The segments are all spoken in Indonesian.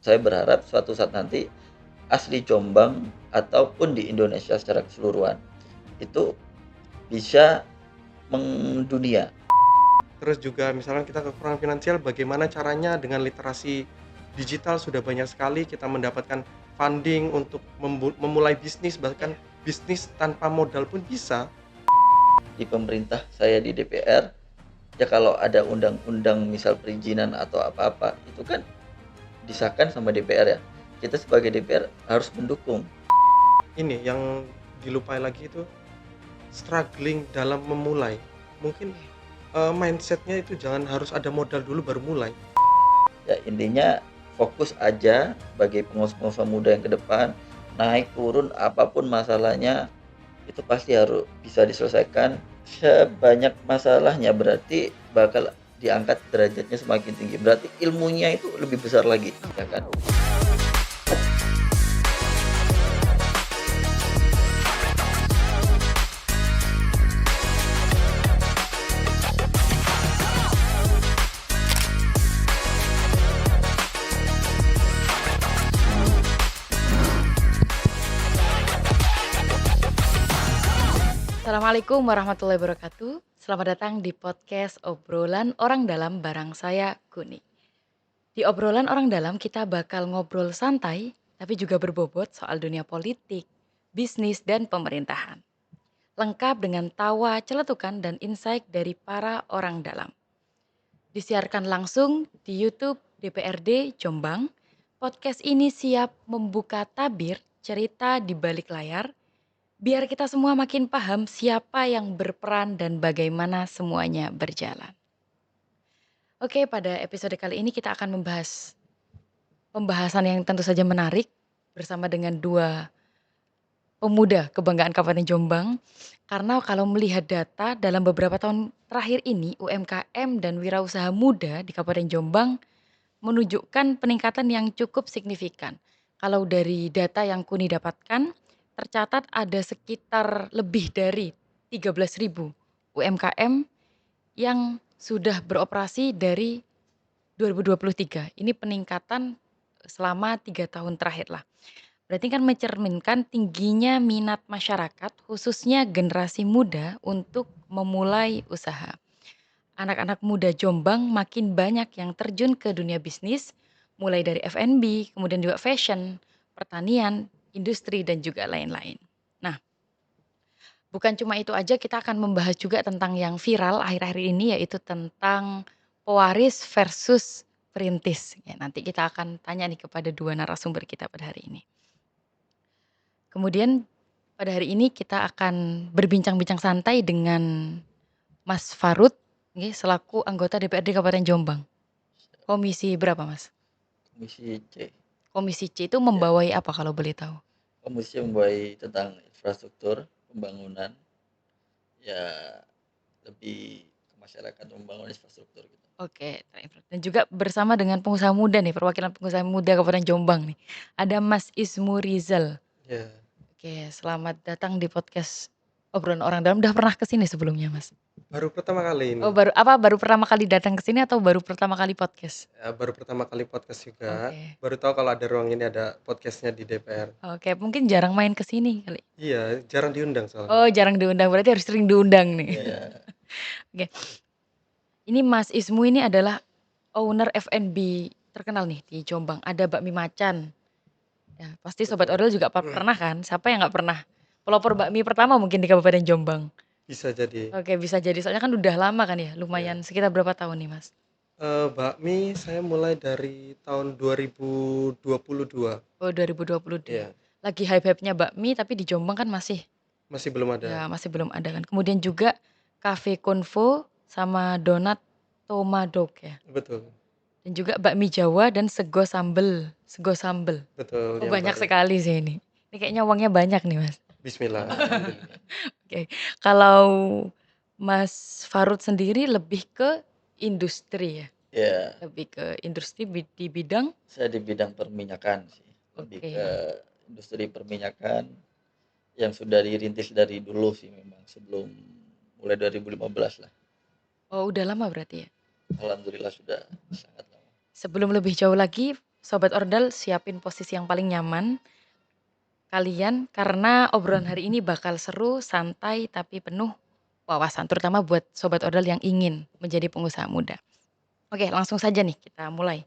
saya berharap suatu saat nanti asli Jombang ataupun di Indonesia secara keseluruhan itu bisa mendunia. Terus juga misalkan kita kekurangan finansial, bagaimana caranya dengan literasi digital sudah banyak sekali kita mendapatkan funding untuk memulai bisnis, bahkan bisnis tanpa modal pun bisa. Di pemerintah, saya di DPR, ya kalau ada undang-undang misal perizinan atau apa-apa, itu kan disahkan sama DPR ya. Kita sebagai DPR harus mendukung. Ini yang dilupai lagi itu struggling dalam memulai. Mungkin mindsetnya itu jangan harus ada modal dulu baru mulai. Ya intinya fokus aja sebagai pengusaha muda yang ke depan, naik turun apapun masalahnya itu pasti harus bisa diselesaikan. Sebanyak masalahnya berarti bakal diangkat derajatnya semakin tinggi, berarti ilmunya itu lebih besar lagi, ya kan? Assalamualaikum warahmatullahi wabarakatuh. Selamat datang di podcast obrolan orang dalam bareng saya Kuni. Di obrolan orang dalam kita bakal ngobrol santai tapi juga berbobot soal dunia politik, bisnis dan pemerintahan. Lengkap dengan tawa, celetukan dan insight dari para orang dalam. Disiarkan langsung di YouTube DPRD Jombang. Podcast ini siap membuka tabir cerita di balik layar biar kita semua makin paham siapa yang berperan dan bagaimana semuanya berjalan. Oke, pada episode kali ini kita akan membahas pembahasan yang tentu saja menarik bersama dengan dua pemuda kebanggaan Kabupaten Jombang. Karena kalau melihat data dalam beberapa tahun terakhir ini, UMKM dan wirausaha muda di Kabupaten Jombang menunjukkan peningkatan yang cukup signifikan. Kalau dari data yang Kuni dapatkan, tercatat ada sekitar lebih dari 13.000 UMKM yang sudah beroperasi dari 2023. Ini peningkatan selama 3 tahun terakhir lah. Berarti kan mencerminkan tingginya minat masyarakat, khususnya generasi muda untuk memulai usaha. Anak-anak muda Jombang makin banyak yang terjun ke dunia bisnis, mulai dari F&B, kemudian juga fashion, pertanian, industri, dan juga lain-lain. Nah, bukan cuma itu aja, kita akan membahas juga tentang yang viral akhir-akhir ini, yaitu tentang pewaris versus perintis. Ya, nanti kita akan tanya nih kepada dua narasumber kita pada hari ini. Kemudian pada hari ini kita akan berbincang-bincang santai dengan Mas Farud, selaku anggota DPRD Kabupaten Jombang. Komisi berapa, Mas? Komisi C. Komisi C itu Ya, membawai apa kalau boleh tahu? komisi membawahi tentang infrastruktur pembangunan, ya lebih ke masyarakat membangun infrastruktur gitu. Oke, dan juga bersama dengan pengusaha muda nih, perwakilan pengusaha muda Kabupaten Jombang nih. Ada Mas Ismu Rizal. Ya, Oke, selamat datang di podcast obrolan orang dalam. Udah pernah ke sini sebelumnya, Mas? baru pertama kali Oh, ini. baru pertama kali datang ke sini atau baru pertama kali podcast? Baru pertama kali podcast juga. Oke. Baru tahu kalau ada ruang ini, ada podcastnya di DPR. Oke, mungkin jarang main ke sini kali. Iya, jarang diundang soalnya. Oh, jarang diundang, berarti harus sering diundang nih. Ya, Oke. Ini Mas Ismu ini adalah owner F&B terkenal nih di Jombang. Ada bakmi macan. Ya, pasti Sobat Betul. Orel juga pernah kan? Siapa yang nggak pernah? Pelopor bakmi pertama mungkin di Kabupaten Jombang. Bisa jadi. Oke, bisa jadi. Soalnya kan udah lama kan ya, lumayan Ya. sekitar berapa tahun nih, Mas? Bakmi saya mulai dari tahun 2022. Oh, 2022. Ya, Lagi hype-hype-nya bakmi, tapi di Jombang kan masih masih belum ada. ya masih belum ada kan. Kemudian juga Cafe Convo sama Donat Tomadok ya. Betul. Dan juga bakmi Jawa dan sego sambel. Sego sambel. Betul, Oh, yang banyak baru. sekali sih ini. Ini kayaknya uangnya banyak nih, Mas. Bismillah. Oke. Kalau Mas Farud sendiri lebih ke industri ya? ya, Lebih ke industri di bidang? saya di bidang perminyakan sih, lebih Oke. ke industri perminyakan yang sudah dirintis dari dulu sih, memang sebelum mulai 2015 lah. Oh, udah lama berarti ya? Alhamdulillah sudah sangat lama. Sebelum lebih jauh lagi, Sobat Ordal siapin posisi yang paling nyaman kalian karena obrolan hari ini bakal seru, santai, tapi penuh wawasan, terutama buat Sobat Ordal yang ingin menjadi pengusaha muda. Oke, langsung saja nih kita mulai.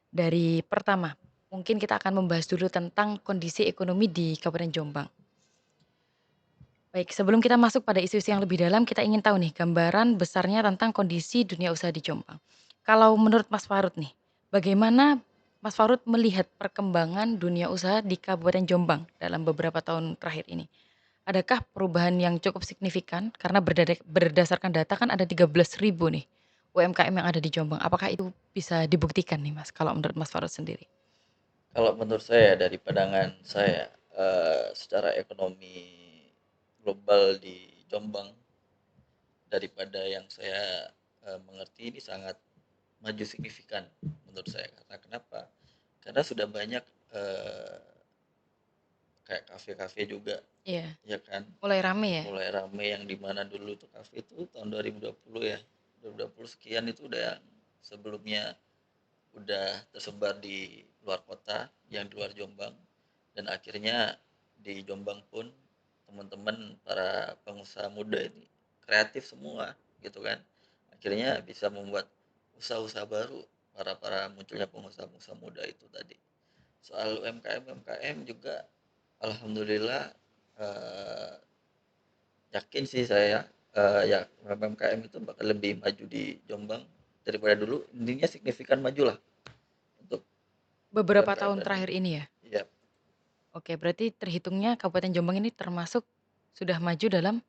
Dari pertama, mungkin kita akan membahas dulu tentang kondisi ekonomi di Kabupaten Jombang. Baik, sebelum kita masuk pada isu-isu yang lebih dalam, kita ingin tahu nih gambaran besarnya tentang kondisi dunia usaha di Jombang. Kalau menurut Mas Farud nih, bagaimana Mas Farud melihat perkembangan dunia usaha di Kabupaten Jombang dalam beberapa tahun terakhir ini? Adakah perubahan yang cukup signifikan? Karena berdasarkan data kan ada 13.000 nih UMKM yang ada di Jombang. Apakah itu bisa dibuktikan nih Mas, kalau menurut Mas Farud sendiri? Kalau menurut saya dari pandangan saya, secara ekonomi global di Jombang daripada yang saya, mengerti ini sangat maju signifikan menurut saya. Karena kenapa? Karena sudah banyak, kayak kafe-kafe juga, Iya, ya kan? mulai rame ya? Mulai rame yang di mana dulu tuh kafe itu tahun 2020 ya, 2020 sekian itu udah yang sebelumnya udah tersebar di luar kota, yang di luar Jombang, dan akhirnya di Jombang pun teman-teman para pengusaha muda ini kreatif semua gitu kan. Akhirnya bisa membuat usaha-usaha baru para munculnya pengusaha-pengusaha muda itu tadi. Soal UMKM juga alhamdulillah eh, yakin sih saya ya UMKM itu bakal lebih maju di Jombang daripada dulu. Intinya signifikan maju lah untuk Beberapa UMKM tahun tadi. terakhir ini ya? Ya, Oke, berarti terhitungnya Kabupaten Jombang ini termasuk sudah maju dalam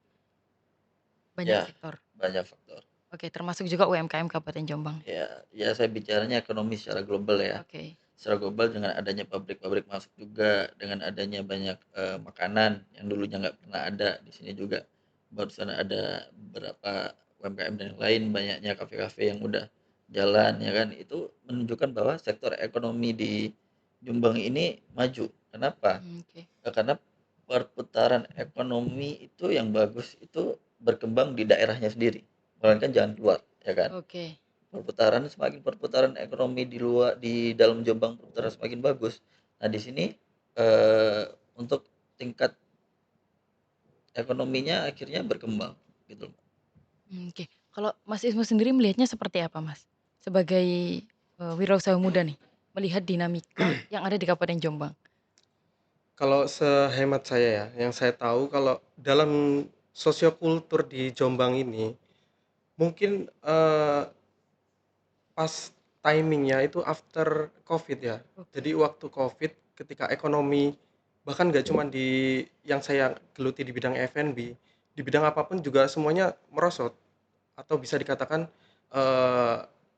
banyak ya sektor. banyak faktor. Oke, termasuk juga UMKM Kabupaten Jombang. Ya saya bicaranya ekonomi secara global ya. Oke. Secara global dengan adanya pabrik-pabrik masuk juga, dengan adanya banyak makanan yang dulunya nggak pernah ada di sini juga. Barusan ada beberapa UMKM dan yang lain, banyaknya kafe-kafe yang udah jalan ya kan. Itu menunjukkan bahwa sektor ekonomi di Jombang ini maju. Kenapa? Oke. Karena perputaran ekonomi itu yang bagus itu berkembang di daerahnya sendiri, melainkan jangan keluar, ya kan? Oke. Semakin perputaran ekonomi di luar di dalam Jombang perputaran semakin bagus. Nah, di sini untuk tingkat ekonominya akhirnya berkembang gitu. Oke. Kalau Mas Ismu sendiri melihatnya seperti apa, Mas? Sebagai, wirausaha muda nih, melihat dinamika yang ada di Kabupaten Jombang. Kalau sehemat saya ya, yang saya tahu kalau dalam sosiokultur di Jombang ini, mungkin, pas timing-nya itu after Covid ya. Jadi Oke. waktu Covid ketika ekonomi bahkan nggak cuma di yang saya geluti di bidang F&B, di bidang apapun juga semuanya merosot atau eee,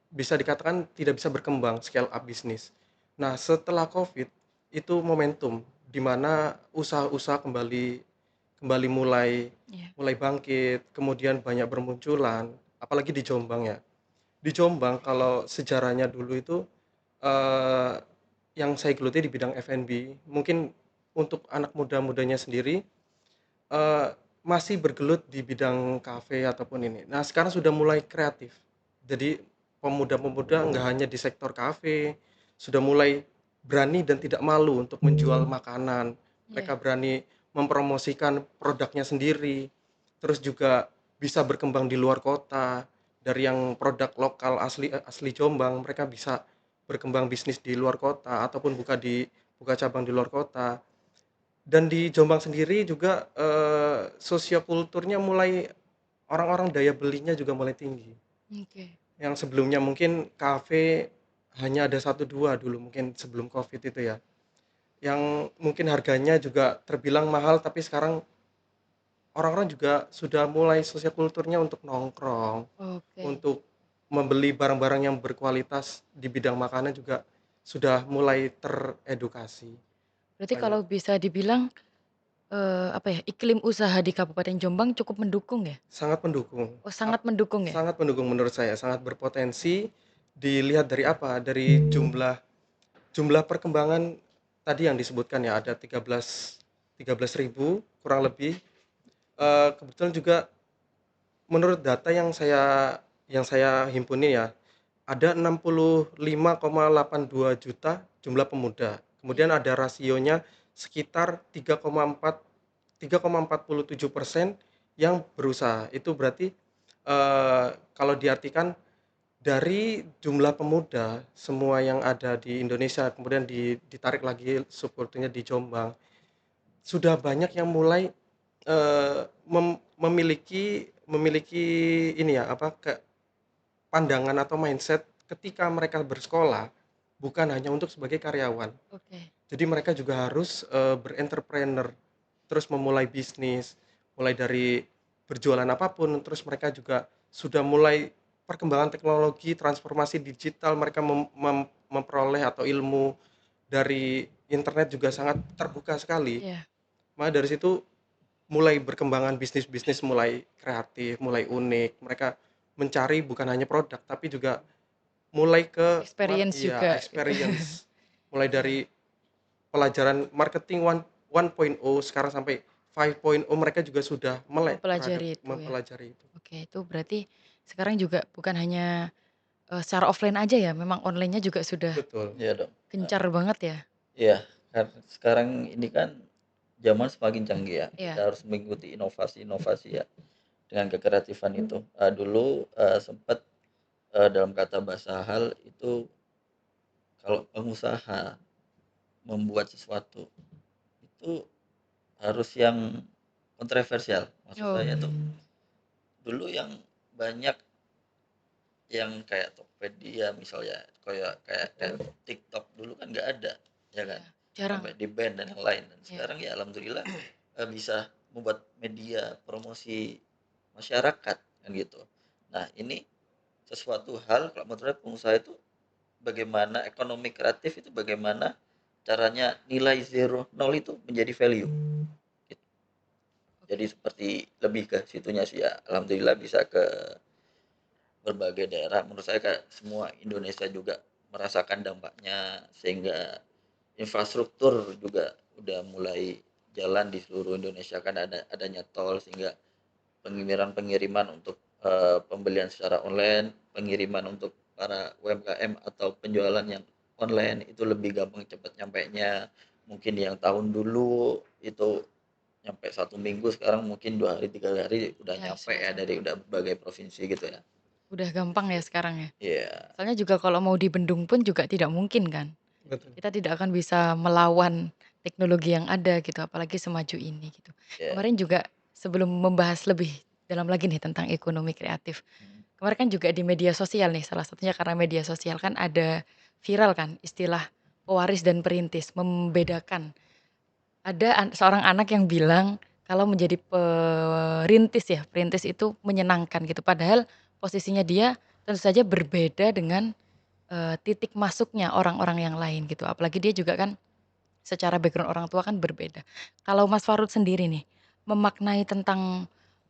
bisa dikatakan tidak bisa berkembang scale up bisnis. Nah, setelah Covid itu momentum di mana usaha-usaha kembali kembali mulai Iya. mulai bangkit, kemudian banyak bermunculan, apalagi di Jombang ya. Di Jombang kalau sejarahnya dulu itu, eee, yang saya geluti di bidang F&B, mungkin untuk anak muda-mudanya sendiri, eee, masih bergelut di bidang kafe ataupun ini. Nah, sekarang sudah mulai kreatif. Jadi pemuda-pemuda nggak hanya di sektor kafe, sudah mulai berani dan tidak malu untuk menjual makanan. Iya. Mereka berani mempromosikan produknya sendiri, terus juga bisa berkembang di luar kota. Dari yang produk lokal asli asli Jombang, mereka bisa berkembang bisnis di luar kota ataupun buka cabang di luar kota. Dan di Jombang sendiri juga, sosiokulturnya mulai orang-orang daya belinya juga mulai tinggi. Oke. Yang sebelumnya mungkin kafe hanya ada satu 2 dulu mungkin sebelum Covid itu ya, yang mungkin harganya juga terbilang mahal, tapi sekarang orang-orang juga sudah mulai sosiokulturnya untuk nongkrong, Oke. untuk membeli barang-barang yang berkualitas di bidang makanan juga sudah mulai teredukasi, Berarti banyak. kalau bisa dibilang, apa ya, iklim usaha di Kabupaten Jombang cukup mendukung ya? Sangat mendukung, Oh, sangat mendukung ya? sangat mendukung menurut saya, sangat berpotensi. Dilihat dari apa, dari jumlah jumlah perkembangan tadi yang disebutkan ya, ada 13.000 kurang lebih, kebetulan juga menurut data yang saya himpuni ya, ada 65,82 juta jumlah pemuda. Kemudian ada rasionya sekitar 3,47% yang berusaha. Itu berarti, kalau diartikan dari jumlah pemuda semua yang ada di Indonesia, kemudian ditarik lagi subkulturnya di Jombang, sudah banyak yang mulai, memiliki memiliki ini ya, apa, pandangan atau mindset ketika mereka bersekolah, bukan hanya untuk sebagai karyawan. Oke. Jadi mereka juga harus, berentrepreneur, terus memulai bisnis, mulai dari berjualan apapun, terus mereka juga sudah mulai perkembangan teknologi, transformasi digital, mereka memperoleh atau ilmu dari internet juga sangat terbuka sekali. Iya, Maka dari situ mulai berkembangan bisnis-bisnis mulai kreatif, mulai unik, mereka mencari bukan hanya produk, tapi juga mulai ke experience iya, juga gitu. experience. Mulai Iya, dari pelajaran marketing 1.0 sekarang sampai 5.0 mereka juga sudah melek terhadap mempelajari itu ya. mempelajari itu. Oke, itu berarti sekarang juga bukan hanya, secara offline aja ya, memang online-nya juga sudah Betul, Iya dong. gencar banget ya? Iya, kan sekarang ini kan zaman semakin canggih ya. Kita Iya, harus mengikuti inovasi-inovasi ya dengan kekreatifan itu. Dulu sempat dalam kata bahasa hal itu kalau pengusaha membuat sesuatu itu harus yang kontroversial. Maksud saya tuh oke. dulu yang banyak yang kayak Tokopedia misalnya, kayak TikTok dulu kan nggak ada, ya kan? Iya, jarang, Sampai di ban dan yang lain. Dan iya, sekarang ya alhamdulillah bisa membuat media promosi masyarakat kan gitu. Nah ini sesuatu hal kalau menurut saya pengusaha itu bagaimana ekonomi kreatif itu bagaimana caranya nilai zero nol itu menjadi value. Gitu. Jadi oke. seperti lebih ke situnya sih ya. Alhamdulillah bisa ke berbagai daerah. Menurut saya kayak semua Indonesia juga merasakan dampaknya sehingga infrastruktur juga udah mulai jalan di seluruh Indonesia kan adanya tol sehingga pengiriman-pengiriman untuk pembelian secara online, pengiriman untuk para UMKM atau penjualan yang online itu lebih gampang cepat nyampainya. Mungkin yang tahun dulu itu nyampe 1 minggu, sekarang mungkin 2 hari 3 hari udah Ya, nyampe sudah ya dari sampai. udah berbagai provinsi gitu ya. Udah gampang ya sekarang ya? Iya, Soalnya juga kalau mau di bendung pun juga tidak mungkin kan? betul. Kita tidak akan bisa melawan teknologi yang ada gitu, apalagi semaju ini gitu. iya. Kemarin juga sebelum membahas lebih dalam lagi nih tentang ekonomi kreatif, Hmm. kemarin kan juga di media sosial nih, salah satunya karena media sosial kan ada viral kan istilah pewaris dan perintis, membedakan. Ada seorang anak yang bilang kalau menjadi perintis ya, perintis itu menyenangkan gitu, padahal posisinya dia tentu saja berbeda dengan, titik masuknya orang-orang yang lain gitu, apalagi dia juga kan secara background orang tua kan berbeda. Kalau Mas Farud sendiri nih, memaknai tentang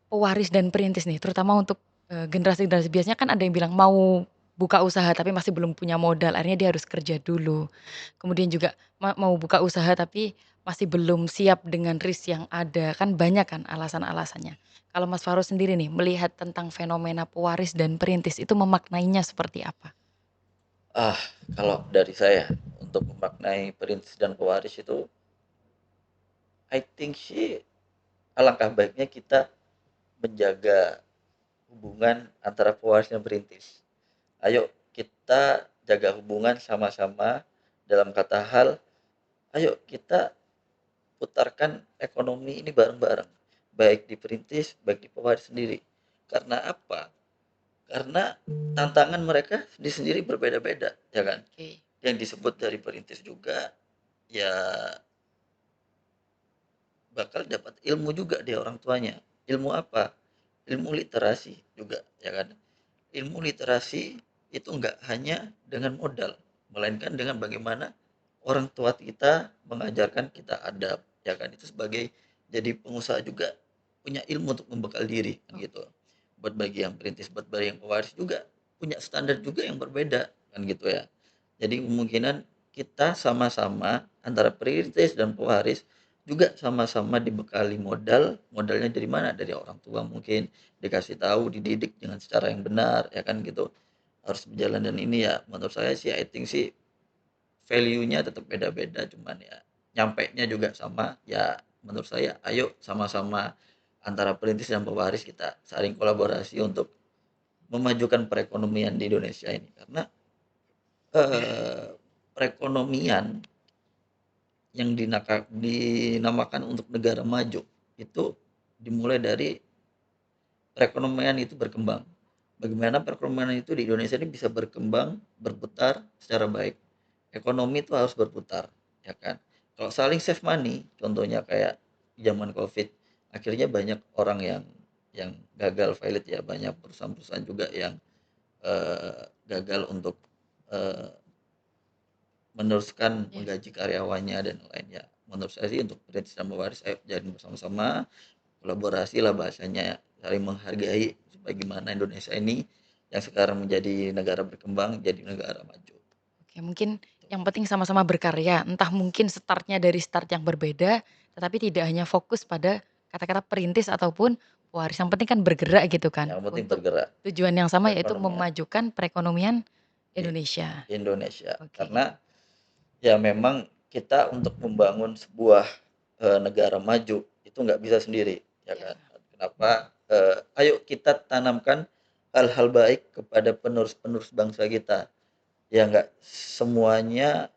pewaris dan perintis nih, terutama untuk, generasi-generasi biasanya kan ada yang bilang mau buka usaha tapi masih belum punya modal, akhirnya dia harus kerja dulu. Kemudian juga mau buka usaha tapi masih belum siap dengan risk yang ada, kan banyak kan alasan-alasannya. Kalau Mas Farud sendiri nih, melihat tentang fenomena pewaris dan perintis itu memaknainya seperti apa? Ah, kalau dari saya untuk memaknai perintis dan pewaris itu, I think sih alangkah baiknya kita menjaga hubungan antara pewaris dan perintis. Ayo kita jaga hubungan sama-sama dalam kata hal, ayo kita putarkan ekonomi ini bareng-bareng. Baik di perintis, baik di pewaris sendiri. Karena apa? Karena tantangan mereka sendiri berbeda-beda, ya kan? Oke, Yang disebut dari perintis juga ya bakal dapat ilmu juga dia orang tuanya. Ilmu apa? Ilmu literasi juga, ya kan? Ilmu literasi itu enggak hanya dengan modal, melainkan dengan bagaimana orang tua kita mengajarkan kita adab, ya kan? Itu sebagai jadi pengusaha juga punya ilmu untuk membekal diri, kan oh, gitu. Buat bagi yang perintis, buat bagi yang pewaris juga punya standar juga yang berbeda, kan gitu ya. Jadi kemungkinan kita sama-sama antara perintis dan pewaris juga sama-sama dibekali modal, modalnya dari mana? Dari orang tua mungkin, dikasih tahu, dididik dengan cara yang benar, ya kan gitu. Harus berjalan dan ini ya menurut saya sih I think sih value-nya tetap beda-beda, cuman ya nyampainya juga sama. Ya menurut saya ayo sama-sama antara perintis dan pewaris kita saling kolaborasi untuk memajukan perekonomian di Indonesia ini. Karena perekonomian yang dinamakan untuk negara maju itu dimulai dari perekonomian itu berkembang. Bagaimana perekonomian itu di Indonesia ini bisa berkembang, berputar secara baik. Ekonomi itu harus berputar, ya kan? Kalau saling save money, contohnya kayak zaman Covid, akhirnya banyak orang yang gagal valid ya, banyak perusahaan-perusahaan juga yang gagal untuk eh, meneruskan Iya. menggaji karyawannya dan lainnya. Menurut saya sih untuk perintis dan pewaris ayo jalin bersama-sama, kolaborasi lah bahasanya, saling menghargai supaya gimana Indonesia ini yang sekarang menjadi negara berkembang jadi negara maju. Oke, mungkin yang penting sama-sama berkarya, entah mungkin startnya dari start yang berbeda, tetapi tidak hanya fokus pada kata-kata perintis ataupun pewaris, yang penting kan bergerak gitu kan, Yang penting untuk bergerak tujuan yang sama yaitu perekonomian memajukan perekonomian di Indonesia. Indonesia. Oke, Karena ya memang kita untuk membangun sebuah negara maju itu nggak bisa sendiri, ya ya, kan? Kenapa? Ayo kita tanamkan hal-hal baik kepada penerus-penerus bangsa kita. Ya nggak semuanya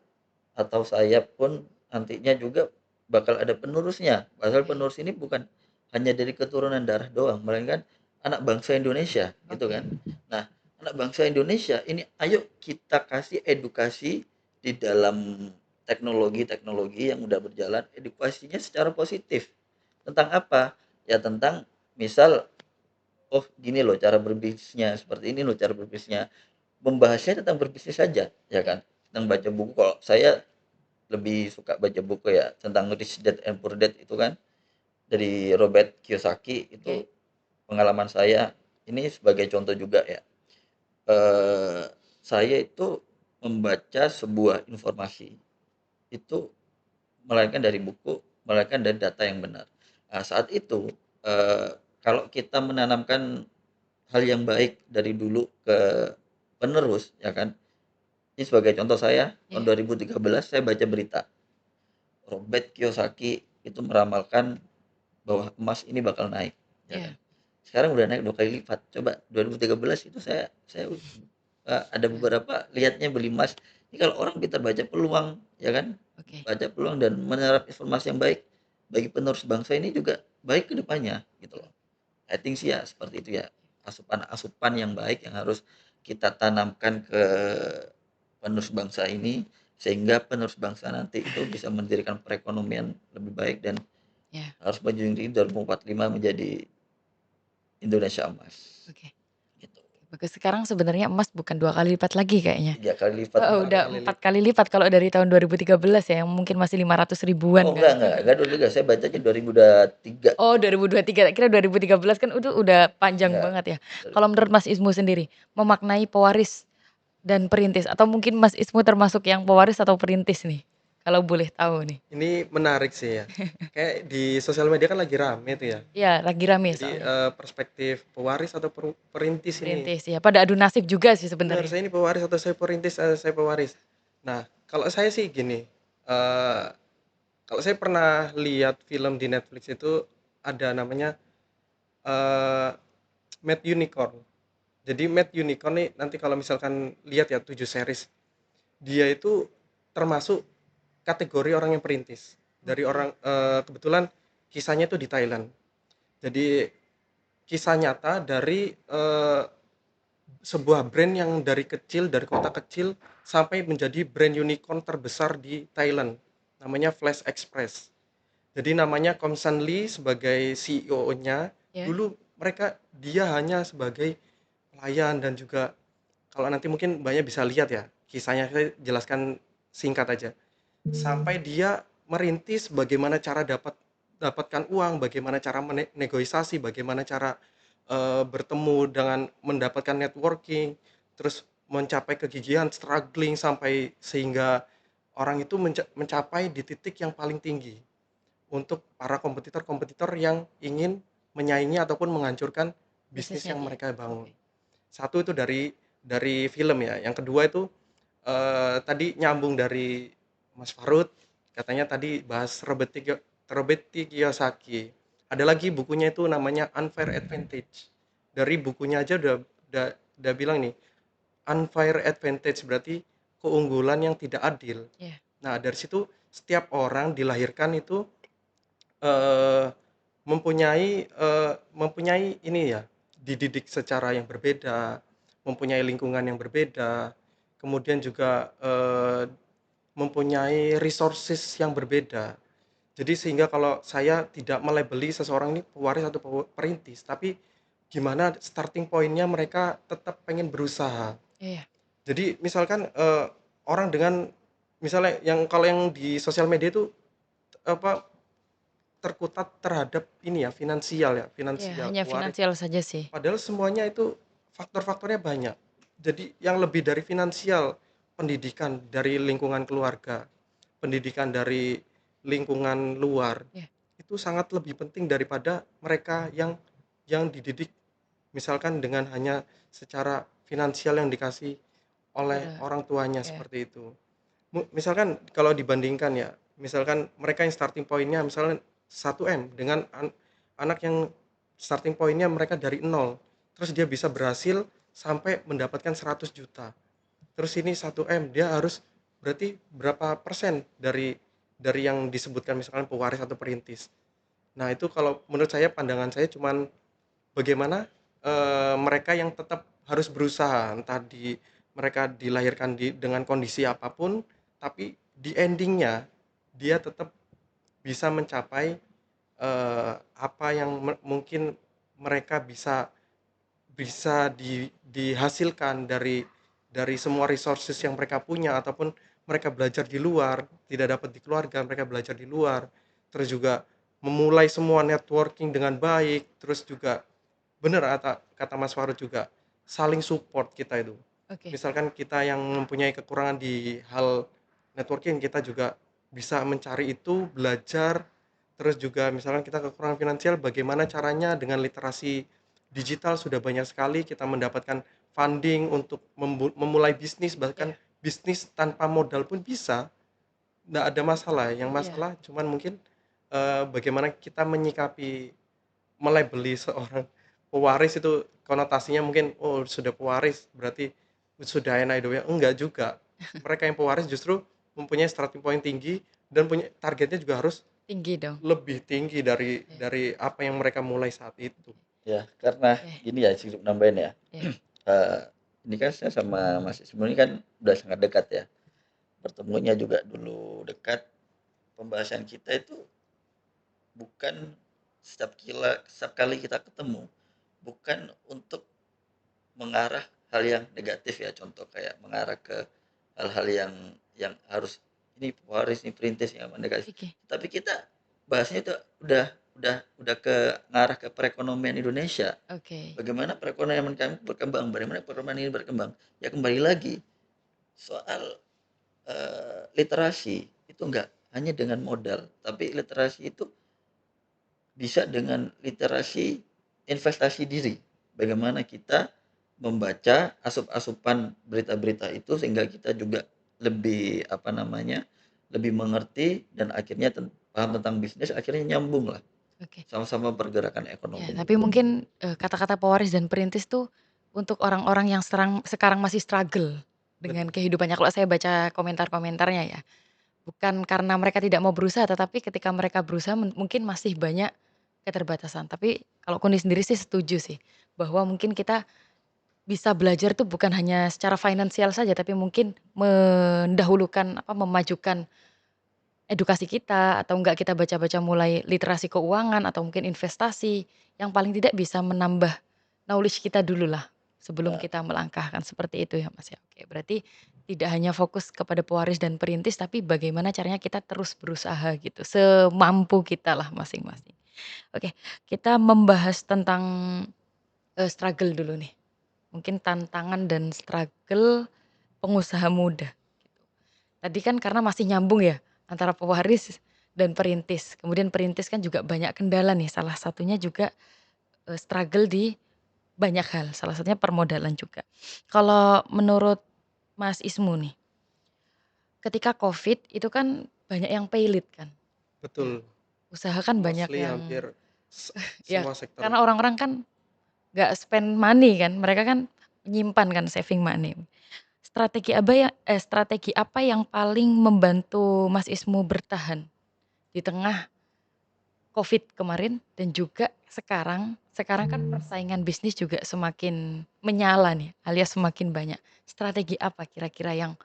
atau saya pun nantinya juga bakal ada penerusnya. Pasal ya, penerus ini bukan hanya dari keturunan darah doang, melainkan anak bangsa Indonesia, gitu oke, kan. Nah, anak bangsa Indonesia ini ayo kita kasih edukasi di dalam teknologi-teknologi yang udah berjalan, edukasinya secara positif. Tentang apa? Ya tentang misal, oh gini loh cara berbisnisnya, seperti ini loh cara berbisnisnya. Membahasnya tentang berbisnis saja, ya ya, kan. Tentang baca buku, kalau saya lebih suka baca buku ya tentang Rich Dad and Poor Dad itu kan dari Robert Kiyosaki. Itu oke, pengalaman saya ini sebagai contoh juga ya. eh, saya itu membaca sebuah informasi itu melainkan dari buku, melainkan dari data yang benar. Nah, saat itu eh, kalau kita menanamkan hal yang baik dari dulu ke penerus, ya kan. Ini sebagai contoh saya, tahun ya, 2013 saya baca berita Robert Kiyosaki itu meramalkan bahwa emas ini bakal naik, ya kan. ya, Sekarang udah naik 2 kali lipat. Coba 2013 itu saya ada ya, beberapa lihatnya beli emas. Ini kalau orang pintar baca peluang, ya kan, oke, baca peluang dan menyerap informasi yang baik bagi penerus bangsa ini juga baik ke depannya gitu loh. I think sih ya seperti itu ya. Asupan-asupan yang baik yang harus kita tanamkan ke penerus bangsa ini sehingga penerus bangsa nanti itu bisa mendirikan perekonomian lebih baik dan ya, harus menjunjung tinggi 2045 menjadi Indonesia emas oke. gitu. Bagus, sekarang sebenarnya emas bukan 2 kali lipat lagi kayaknya. 3 kali lipat Heeh, malah. empat udah kali 4 lipat. kali lipat kalau dari tahun 2013 ya, yang mungkin masih 500 ribuan Oh kan. enggak dulu juga saya bacanya 2023. Oh 2023, tak kira 2013 kan itu udah panjang Enggak. banget ya. Kalau menurut Mas Ismu sendiri, memaknai pewaris dan perintis atau mungkin Mas Ismu termasuk yang pewaris atau perintis nih? Kalau boleh tahu nih. Ini menarik sih ya. Kayak di sosial media kan lagi rame tuh ya. Iya, lagi rame Jadi soalnya. perspektif pewaris atau perintis ini. Perintis ya, pada adu nasib juga sih Benar, sebenarnya. saya ini pewaris atau saya perintis, saya pewaris. Nah, kalau saya sih gini, eh kalau saya pernah lihat film di Netflix itu ada namanya eh Mad Unicorn. Jadi Mad Unicorn nih nanti kalau misalkan lihat ya 7 series, dia itu termasuk kategori orang yang perintis. Dari Oke. orang kebetulan kisahnya itu di Thailand. Jadi kisah nyata dari sebuah brand yang dari kecil, dari kota kecil sampai menjadi brand unicorn terbesar di Thailand. Namanya Flash Express. Jadi namanya Komsan Lee sebagai CEO-nya. Ya. Dulu dia hanya sebagai pelayan dan juga kalau nanti mungkin banyak bisa lihat ya. Kisahnya saya jelaskan singkat aja. Sampai dia merintis bagaimana cara dapatkan uang, bagaimana cara negosiasi, bagaimana cara bertemu dengan mendapatkan networking, terus mencapai kegigihan, struggling sampai sehingga orang itu mencapai di titik yang paling tinggi untuk para kompetitor-kompetitor yang ingin menyaingi ataupun menghancurkan bisnis Bisnisnya yang dia. mereka bangun. Oke. Satu itu dari film ya. Yang kedua itu Tadi nyambung dari Mas Farud, katanya tadi bahas Robert T. Kiyosaki. Ada lagi bukunya itu namanya Unfair Advantage. Dari bukunya aja udah bilang nih, unfair advantage berarti keunggulan yang tidak adil. Iya. Nah, dari situ setiap orang dilahirkan itu eh, mempunyai ini ya, dididik secara yang berbeda, mempunyai lingkungan yang berbeda, kemudian juga mempunyai resources yang berbeda. Jadi sehingga kalau saya tidak melabeli seseorang ini pewaris atau perintis, tapi gimana starting point-nya mereka tetap pengen berusaha. Iya. Jadi misalkan orang dengan misalnya kalau yang di sosial media itu apa terkutat terhadap ini ya Iya, finansial hanya pewaris. finansial saja sih. Padahal semuanya itu faktor-faktornya banyak. Jadi yang lebih dari finansial, pendidikan dari lingkungan keluarga, pendidikan dari lingkungan luar, Iya. itu sangat lebih penting daripada mereka yang dididik misalkan dengan hanya secara finansial yang dikasih oleh Secara orang tuanya iya. seperti itu. Misalkan kalau dibandingkan ya, misalkan mereka yang starting point-nya misalnya 1 M dengan anak yang starting point-nya mereka dari nol, terus dia bisa berhasil sampai mendapatkan 100 juta. Terus ini 1 M dia harus berarti berapa persen dari yang disebutkan misalkan pewaris atau perintis. Nah, itu kalau menurut saya pandangan saya cuman bagaimana mereka yang tetap harus berusaha, entah mereka dilahirkan dengan kondisi apapun, tapi di endingnya dia tetap bisa mencapai apa yang mungkin mereka bisa bisa dihasilkan dari semua resources yang mereka punya ataupun mereka belajar di luar, tidak dapat di keluarga, mereka belajar di luar, terus juga memulai semua networking dengan baik, terus juga bener kata kata Mas Farud juga, saling support kita itu. Oke. Misalkan kita yang mempunyai kekurangan di hal networking, kita juga bisa mencari itu, belajar, terus juga misalkan kita kekurangan finansial, bagaimana caranya dengan literasi digital sudah banyak sekali kita mendapatkan funding untuk memulai bisnis, bahkan Iya. bisnis tanpa modal pun bisa, nggak ada masalah. Yang Iya. masalah cuman mungkin bagaimana kita menyikapi melabeli seorang pewaris itu konotasinya mungkin, oh sudah pewaris berarti sudah enak hidupnya, enggak juga. Mereka yang pewaris justru mempunyai starting point tinggi dan punya targetnya juga harus Tinggi dong. lebih tinggi dari Iya. dari apa yang mereka mulai saat itu. Ya, karena Oke. gini ya, cukup nambahin ya. Iya. Eee, ini kan saya sama Mas Ismu ini kan udah sangat dekat ya, bertemunya juga dulu dekat, pembahasan kita itu bukan setiap kali kita ketemu, bukan untuk mengarah hal yang negatif ya, contoh kayak mengarah ke hal-hal yang harus ini pewaris, ini perintis yang negatif. Oke. Tapi kita bahasnya itu udah ngarah ke perekonomian Indonesia. Oke. Bagaimana perekonomian kami berkembang, bagaimana perekonomian ini berkembang. Ya kembali lagi soal literasi itu enggak hanya dengan modal, tapi literasi itu bisa dengan literasi investasi diri. Bagaimana kita membaca asup-asupan berita-berita itu sehingga kita juga lebih apa namanya, lebih mengerti dan akhirnya paham tentang bisnis akhirnya nyambung lah, Oke. sama-sama pergerakan Ya, ekonomi. tapi mungkin, kata-kata pewaris dan perintis tuh untuk orang-orang yang sekarang masih struggle dengan Betul. kehidupannya. Kalau saya baca komentar-komentarnya ya, bukan karena mereka tidak mau berusaha, tetapi ketika mereka berusaha mungkin masih banyak keterbatasan. Tapi kalau Kuni sendiri sih setuju sih, bahwa mungkin kita bisa belajar tuh bukan hanya secara finansial saja, tapi mungkin mendahulukan, memajukan edukasi kita, atau enggak kita baca-baca mulai literasi keuangan, atau mungkin investasi, yang paling tidak bisa menambah knowledge kita dululah, sebelum Ya, kita melangkah, kan seperti itu ya, Mas, ya. Oke, berarti tidak hanya fokus kepada pewaris dan perintis, tapi bagaimana caranya kita terus berusaha gitu, semampu kitalah masing-masing. Oke, kita membahas tentang, struggle dulu nih, mungkin tantangan dan struggle pengusaha muda. Tadi kan karena masih nyambung ya, antara pewaris dan perintis. Kemudian perintis kan juga banyak kendala nih, salah satunya juga, struggle di banyak hal, salah satunya permodalan juga. Kalau menurut Mas Ismu nih, ketika Covid itu kan banyak yang pay lead kan, ya. Betul, Usaha kan banyak mostly yang hampir ya semua sektor. karena orang-orang kan nggak spend money kan, mereka kan menyimpan kan, saving money. Strategi apa yang paling membantu Mas Ismu bertahan di tengah Covid kemarin dan juga sekarang? Sekarang kan persaingan bisnis juga semakin menyala nih, alias semakin banyak. Strategi apa kira-kira yang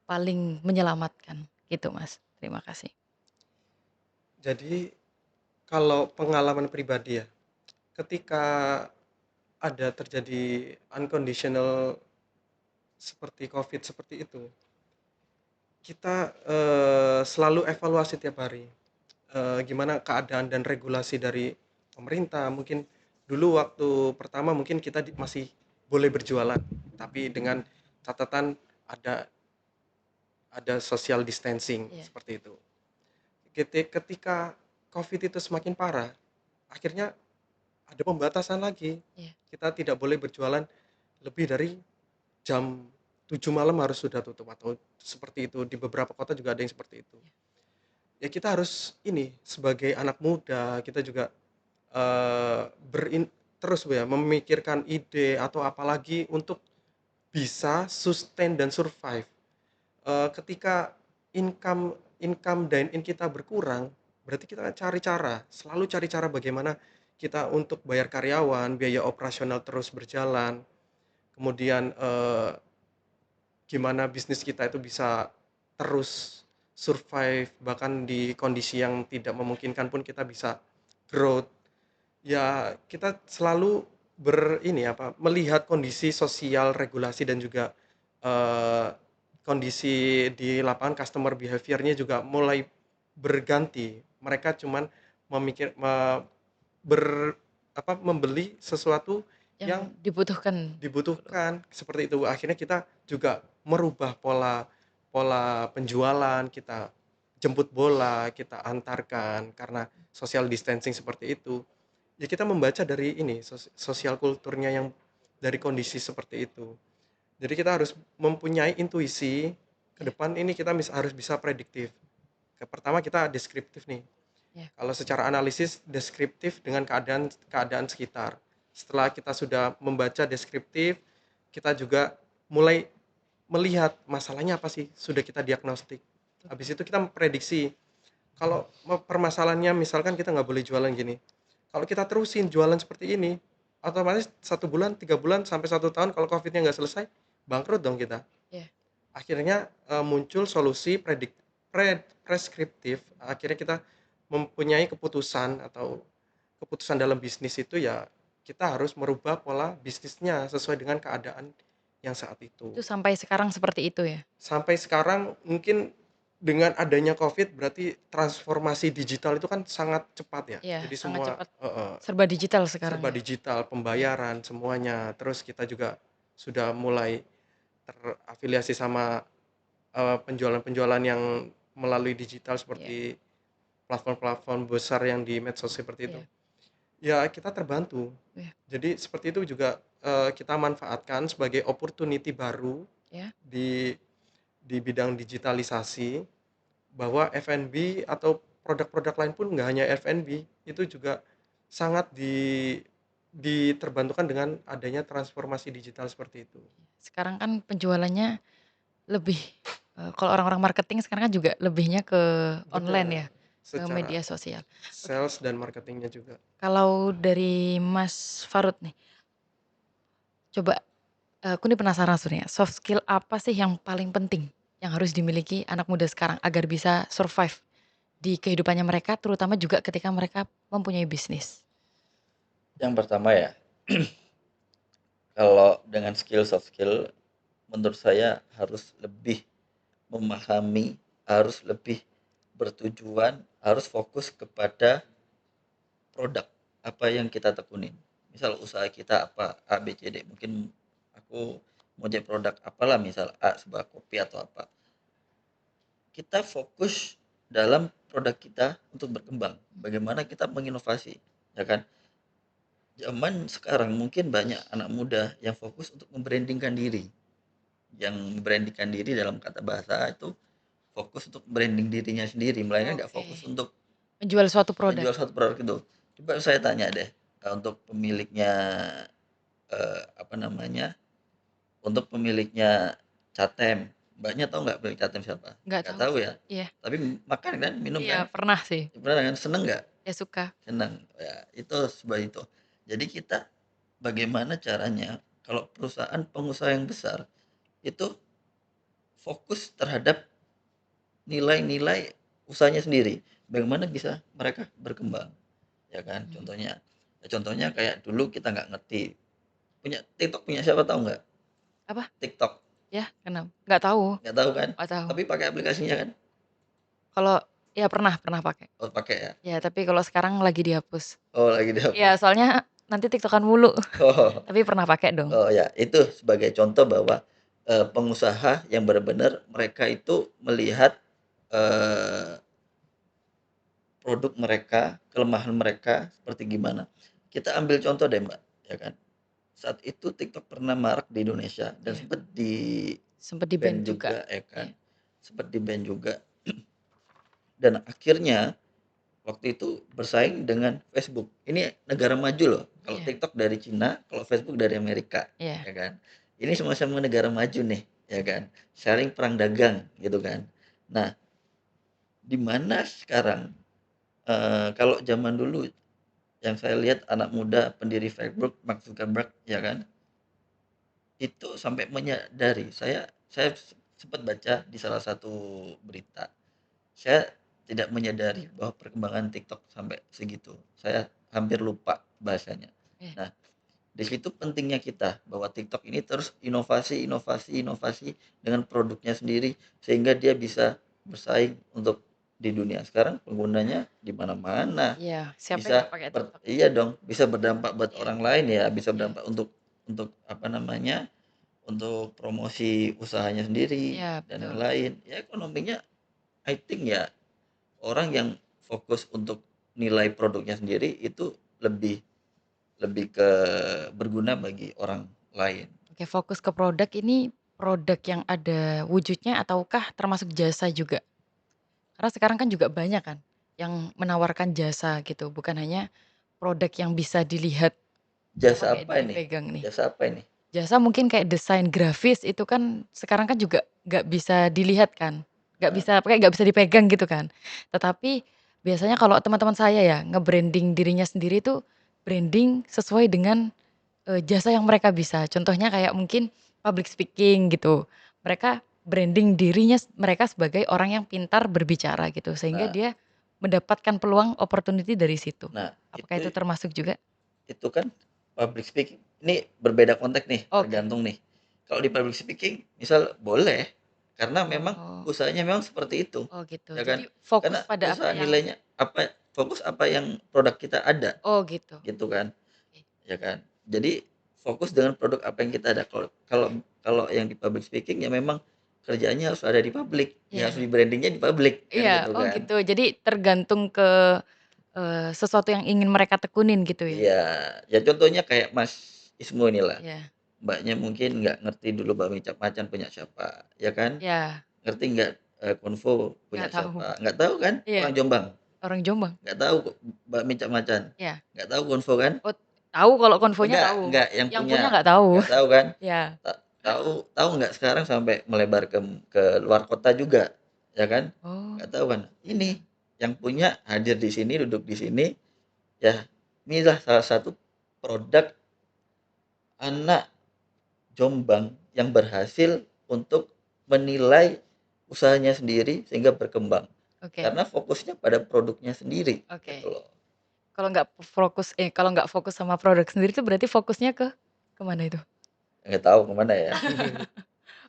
paling menyelamatkan gitu, Mas? Terima kasih. Jadi kalau pengalaman pribadi ya, ketika ada terjadi unconditional seperti Covid seperti itu, kita selalu evaluasi tiap hari. Gimana keadaan dan regulasi dari pemerintah. Mungkin dulu waktu pertama mungkin kita masih boleh berjualan, tapi dengan catatan ada social distancing Iya, seperti itu. Ketika Covid itu semakin parah, akhirnya ada pembatasan lagi. iya. Kita tidak boleh berjualan lebih dari jam 7 malam harus sudah tutup atau seperti itu. Di beberapa kota juga ada yang seperti itu. Ya kita harus ini sebagai anak muda, kita juga terus ya memikirkan ide atau apalagi untuk bisa sustain dan survive. Ketika income income dine-in kita berkurang, berarti kita selalu cari cara bagaimana kita untuk bayar karyawan, biaya operasional terus berjalan, kemudian, gimana bisnis kita itu bisa terus survive, bahkan di kondisi yang tidak memungkinkan pun kita bisa growth. Ya, kita selalu melihat kondisi sosial, regulasi dan juga, eee, kondisi di lapangan customer behavior-nya juga mulai berganti. Mereka cuman memikir me ber membeli sesuatu Yang yang dibutuhkan dulu. dibutuhkan, seperti itu. Akhirnya kita juga merubah pola pola penjualan, kita jemput bola, kita antarkan karena social distancing seperti itu. Ya kita membaca dari ini, sosial kulturnya yang dari kondisi seperti itu. Jadi kita harus mempunyai intuisi, ke Ya, depan ini kita harus bisa prediktif. Pertama kita deskriptif nih. ya. Kalau secara analisis deskriptif dengan keadaan keadaan sekitar. Setelah kita sudah membaca deskriptif, kita juga mulai melihat masalahnya apa sih, sudah kita diagnostik. Habis itu kita memprediksi, kalau permasalahannya misalkan kita nggak boleh jualan gini, kalau kita terusin jualan seperti ini, otomatis 1 bulan, 3 bulan, sampai 1 tahun kalau Covid-nya nggak selesai, bangkrut dong kita. Ya. Akhirnya muncul solusi preskriptif, akhirnya kita mempunyai keputusan atau keputusan dalam bisnis itu ya kita harus merubah pola bisnisnya sesuai dengan keadaan yang saat itu. Itu sampai sekarang seperti itu ya? Sampai sekarang mungkin dengan adanya Covid berarti transformasi digital itu kan sangat cepat ya. Iya, Jadi sangat semua cepat. Serba digital sekarang serba ya? digital, Iya, pembayaran semuanya. Terus kita juga sudah mulai terafiliasi sama penjualan-penjualan yang melalui digital iya, seperti platform-platform besar yang di medsos seperti itu. iya, Ya kita terbantu. iya, Jadi seperti itu juga, kita manfaatkan sebagai opportunity baru iya. di bidang digitalisasi, bahwa F&B atau produk-produk lain pun nggak hanya F&B, itu juga sangat diterbantukan dengan adanya transformasi digital seperti itu. Sekarang kan penjualannya lebih, kalau orang-orang marketing sekarang kan juga lebihnya ke online Benar, ya, ke secara media sosial. Oke, sales dan marketingnya juga. kalau dari Mas Farud nih, coba, aku nih penasaran sebenarnya, soft skill apa sih yang paling penting yang harus dimiliki anak muda sekarang agar bisa survive di kehidupannya mereka, terutama juga ketika mereka mempunyai bisnis? Yang pertama ya, kalau dengan soft skill, menurut saya harus lebih memahami, harus lebih bertujuan, harus fokus kepada produk apa yang kita tekunin. Misal usaha kita apa, A, B, C, D. Mungkin aku mau jadi produk apalah, misal A sebuah kopi atau apa. Kita fokus dalam produk kita untuk berkembang. Bagaimana kita menginovasi, ya kan? Zaman sekarang mungkin banyak anak muda yang fokus untuk membrandingkan diri. Yang membrandingkan diri dalam kata bahasa itu fokus untuk branding dirinya sendiri, melainkan nggak Oke. fokus untuk Menjual suatu produk. menjual suatu produk itu. Coba saya tanya deh, untuk pemiliknya, apa namanya, untuk pemiliknya Catem, Mbaknya tahu nggak pemilik Catem siapa? Nggak Nggak tahu tahu sih. ya? Iya. Tapi makan kan, minum Iya, kan? pernah sih. Pernah kan? Seneng nggak? Ya suka. Seneng. Ya, itu sebab itu. Jadi kita bagaimana caranya kalau perusahaan pengusaha yang besar itu fokus terhadap nilai-nilai usahanya sendiri. Bagaimana bisa mereka berkembang, ya kan? Mhm. Contohnya kayak dulu kita nggak ngerti. Punya TikTok punya siapa tahu nggak? Apa? TikTok Ya, kenapa? Nggak tahu. nggak tahu kan? Nggak tahu. Tapi pakai aplikasinya kan? Kalau ya pernah pakai. Oh pakai ya? Ya, tapi kalau sekarang lagi dihapus. Oh lagi dihapus. Iya, soalnya nanti TikTok-an mulu. Oh, Tapi pernah pakai dong. oh ya itu sebagai contoh bahwa pengusaha yang benar-benar mereka itu melihat eh, produk mereka, kelemahan mereka seperti gimana. Kita ambil contoh deh Mbak, ya kan. Saat itu TikTok pernah marak di Indonesia dan Iya. sempat di Sempet di-ban ban juga. juga ya kan. Iya. Sempat di ban juga dan akhirnya waktu itu bersaing dengan Facebook. Ini negara maju loh. Kalau Iya. TikTok dari Cina, kalau Facebook dari Amerika, Iya. ya kan. Ini sama-sama negara maju nih, ya kan. Sharing perang dagang gitu kan. Nah, di mana sekarang kalau zaman dulu yang saya lihat anak muda pendiri Facebook, Mark Zuckerberg, ya kan, itu sampai menyadari. Saya sempat baca di salah satu berita. Saya tidak menyadari bahwa perkembangan TikTok sampai segitu. Saya hampir lupa bahasanya. Iya. Nah, di situ pentingnya kita bahwa TikTok ini terus inovasi, inovasi, inovasi dengan produknya sendiri sehingga dia bisa bersaing untuk di dunia. Sekarang penggunanya di mana-mana. Iya, siapa yang Bisa nggak pakai TikTok? iya dong, bisa berdampak buat Iya. orang lain ya, bisa Iya. berdampak untuk apa namanya? Untuk promosi usahanya sendiri Iya, dan betul. lain-lain. Ya ekonominya I think ya orang yang fokus untuk nilai produknya sendiri itu lebih lebih ke berguna bagi orang lain. Oke, fokus ke produk ini produk yang ada wujudnya ataukah termasuk jasa juga? Karena sekarang kan juga banyak kan yang menawarkan jasa gitu, bukan hanya produk yang bisa dilihat Jasa pakai apa ini? dipegang nih. Jasa apa ini? Jasa mungkin kayak desain grafis itu kan sekarang kan juga nggak bisa dilihat kan, Heeh. nggak bisa dipegang gitu kan. Tetapi biasanya kalau teman-teman saya ya nge-branding dirinya sendiri tuh branding sesuai dengan, jasa yang mereka bisa. Contohnya kayak mungkin public speaking gitu. Mereka branding dirinya mereka sebagai orang yang pintar berbicara gitu, sehingga Nah dia mendapatkan peluang opportunity dari situ. nah Apakah itu termasuk juga? itu kan public speaking. Ini berbeda konteks nih, Oke. tergantung nih. Kalau di public speaking misal boleh karena memang Oh. usahanya memang seperti itu, Oh gitu. ya Jadi kan? fokus Karena pada apa usaha yang nilainya apa fokus apa yang produk kita ada, oh gitu. gitu kan, Oke. ya kan? Jadi fokus dengan produk apa yang kita ada. Kalau kalau kalau yang di public speaking ya memang kerjaannya harus ada di publik, ya harus Iya. di brandingnya di publik kan Iya, gitu oh kan. gitu. Jadi tergantung ke, sesuatu yang ingin mereka tekunin gitu ya? Iya, ya contohnya kayak Mas Ismu inilah. Iya. Mbaknya mungkin nggak ngerti dulu bakmi cap macan punya siapa, ya kan? Iya, Ngerti nggak, Konvo punya nggak tahu. siapa? Nggak tahu kan? Iya, Orang Jombang? orang Jombang. Nggak tahu bakmi cap macan? Iya. Nggak tahu Konvo kan? Oh, tahu kalau konvonya tahu. Enggak, yang Yang punya punya nggak tahu. nggak tahu kan? Iya. Tahu tahu nggak sekarang sampai melebar ke luar kota juga, ya kan? Oh, Nggak tahu kan? nggak Ini tahu. yang punya hadir di sini, duduk di sini, ya inilah salah satu produk anak Jombang yang berhasil untuk menilai usahanya sendiri sehingga berkembang. Oke. Karena fokusnya pada produknya sendiri, gitu Oke. loh. Kalau nggak fokus sama produk sendiri itu berarti fokusnya ke mana itu? Nggak tahu kemana ya. Ya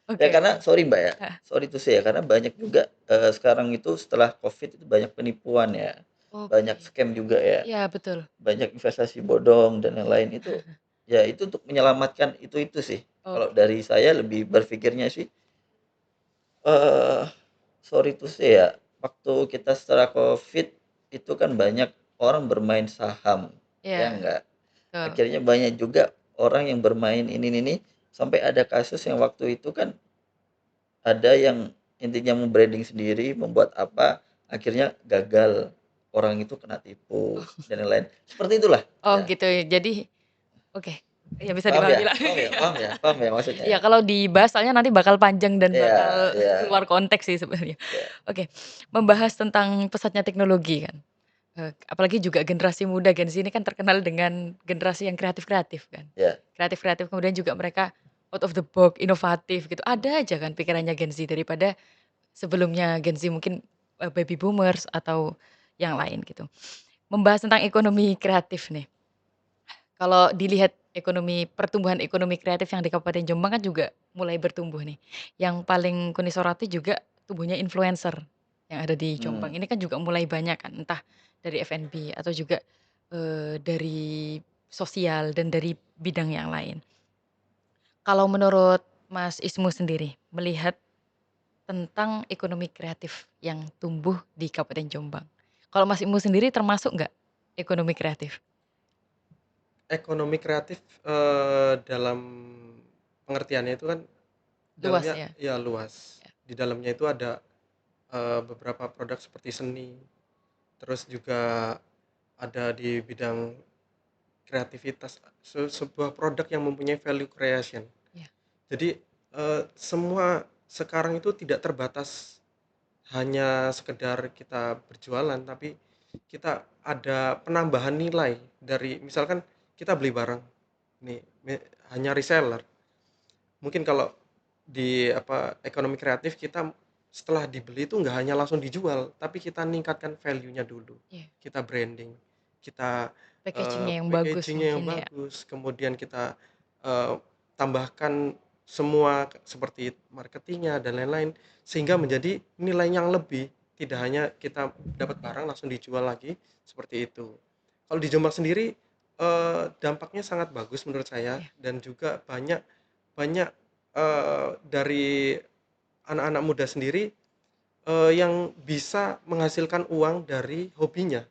Oke, karena oke. sorry Mbak ya, Heeh. sorry to say ya, karena banyak juga sekarang itu setelah COVID itu banyak penipuan ya, banyak Oke. scam juga ya, Iya betul. banyak investasi bodong dan lain-lain itu. Ya itu untuk menyelamatkan itu sih. Kalau Oke. dari saya lebih berpikirnya sih, eh sorry to say ya, waktu kita setelah COVID itu kan banyak orang bermain saham, ya Iya, enggak? betul. Akhirnya banyak juga orang yang bermain ini sampai ada kasus yang waktu itu kan ada yang intinya membranding sendiri, membuat apa, akhirnya gagal, orang itu kena tipu dan lain-lain. Seperti itulah, Oh ya. gitu ya. Jadi oke, ya bisa Paham ya? dipahami lah. Paham ya? Iya. Paham ya? Paham ya maksudnya Iya, ya? kalau dibahas soalnya nanti bakal panjang dan Iya, bakal iya, keluar konteks sih sebenarnya. iya, Oke, membahas tentang pesatnya teknologi kan, apalagi juga generasi muda Gen Z ini kan terkenal dengan generasi yang kreatif-kreatif kan. iya. Kreatif-kreatif kemudian juga mereka out of the box, inovatif gitu. Ada aja kan pikirannya Gen Z daripada sebelumnya Gen Z mungkin, baby boomers atau yang lain gitu. Membahas tentang ekonomi kreatif nih. Kalau dilihat pertumbuhan ekonomi kreatif yang di Kabupaten Jombang kan juga mulai bertumbuh nih. Yang paling Kuni soroti juga tumbuhnya influencer yang ada di Hmm, Jombang. Ini kan juga mulai banyak kan, entah dari F&B atau juga, dari sosial dan dari bidang yang lain. Kalau menurut Mas Ismu sendiri, melihat tentang ekonomi kreatif yang tumbuh di Kabupaten Jombang. Kalau Mas Ismu sendiri termasuk nggak ekonomi kreatif? Ekonomi kreatif, dalam pengertiannya itu kan Luas dalamnya ya? ya luas. Ya. Di dalamnya itu ada, beberapa produk seperti seni, terus juga ada di bidang kreativitas, sebuah produk yang mempunyai value creation. Ya. Jadi, semua sekarang itu tidak terbatas hanya sekedar kita berjualan, tapi kita ada penambahan nilai dari misalkan kita beli barang nih, hanya reseller. Mungkin kalau di apa, ekonomi kreatif kita setelah dibeli itu nggak hanya langsung dijual, tapi kita ningkatkan value-nya dulu. Iya. Kita branding, kita, Packaging-nya yang bagus packaging yang mungkin ya? bagus, kemudian kita, tambahkan semua seperti marketingnya dan lain-lain, sehingga menjadi nilai yang lebih, tidak hanya kita dapat barang langsung dijual lagi, seperti itu. Kalau di Jombang sendiri, dampaknya sangat bagus menurut saya Iya. dan juga banyak banyak, dari anak-anak muda sendiri, yang bisa menghasilkan uang dari hobinya.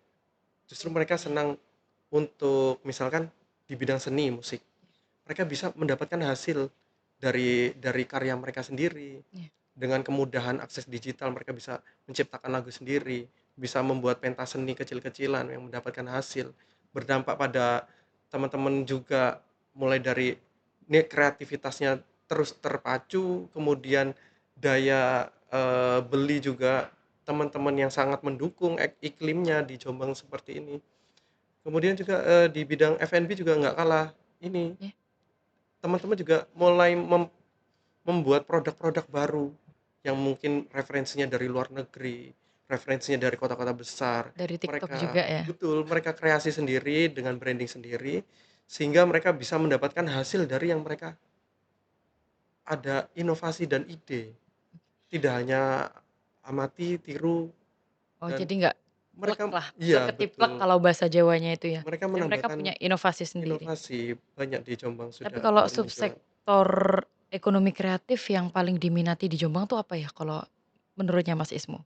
Justru mereka Iya. senang untuk misalkan di bidang seni, musik, mereka bisa mendapatkan hasil dari karya mereka sendiri. Iya. Dengan kemudahan akses digital mereka bisa menciptakan lagu sendiri, bisa membuat pentas seni kecil-kecilan yang mendapatkan hasil, berdampak pada teman-teman juga mulai dari kreativitasnya terus terpacu, kemudian daya, beli juga teman-teman yang sangat mendukung iklimnya di Jombang seperti ini. Kemudian juga, di bidang F&B juga nggak kalah ini, Iya. teman-teman juga mulai membuat produk-produk baru yang mungkin referensinya dari luar negeri, referensinya dari kota-kota besar. Dari TikTok Mereka juga ya? betul, mereka kreasi sendiri dengan branding sendiri, sehingga mereka bisa mendapatkan hasil dari yang mereka ada inovasi dan ide. Tidak hanya amati, tiru, Oh dan jadi nggak plek mereka lah, iya plek-ketiplek betul, kalau bahasa Jawanya itu ya? mereka Jadi mereka menambahkan punya inovasi sendiri. inovasi, banyak di Jombang Tapi sudah kalau mulai munculan. subsektor ekonomi kreatif yang paling diminati di Jombang tuh apa ya kalau menurutnya Mas Ismu?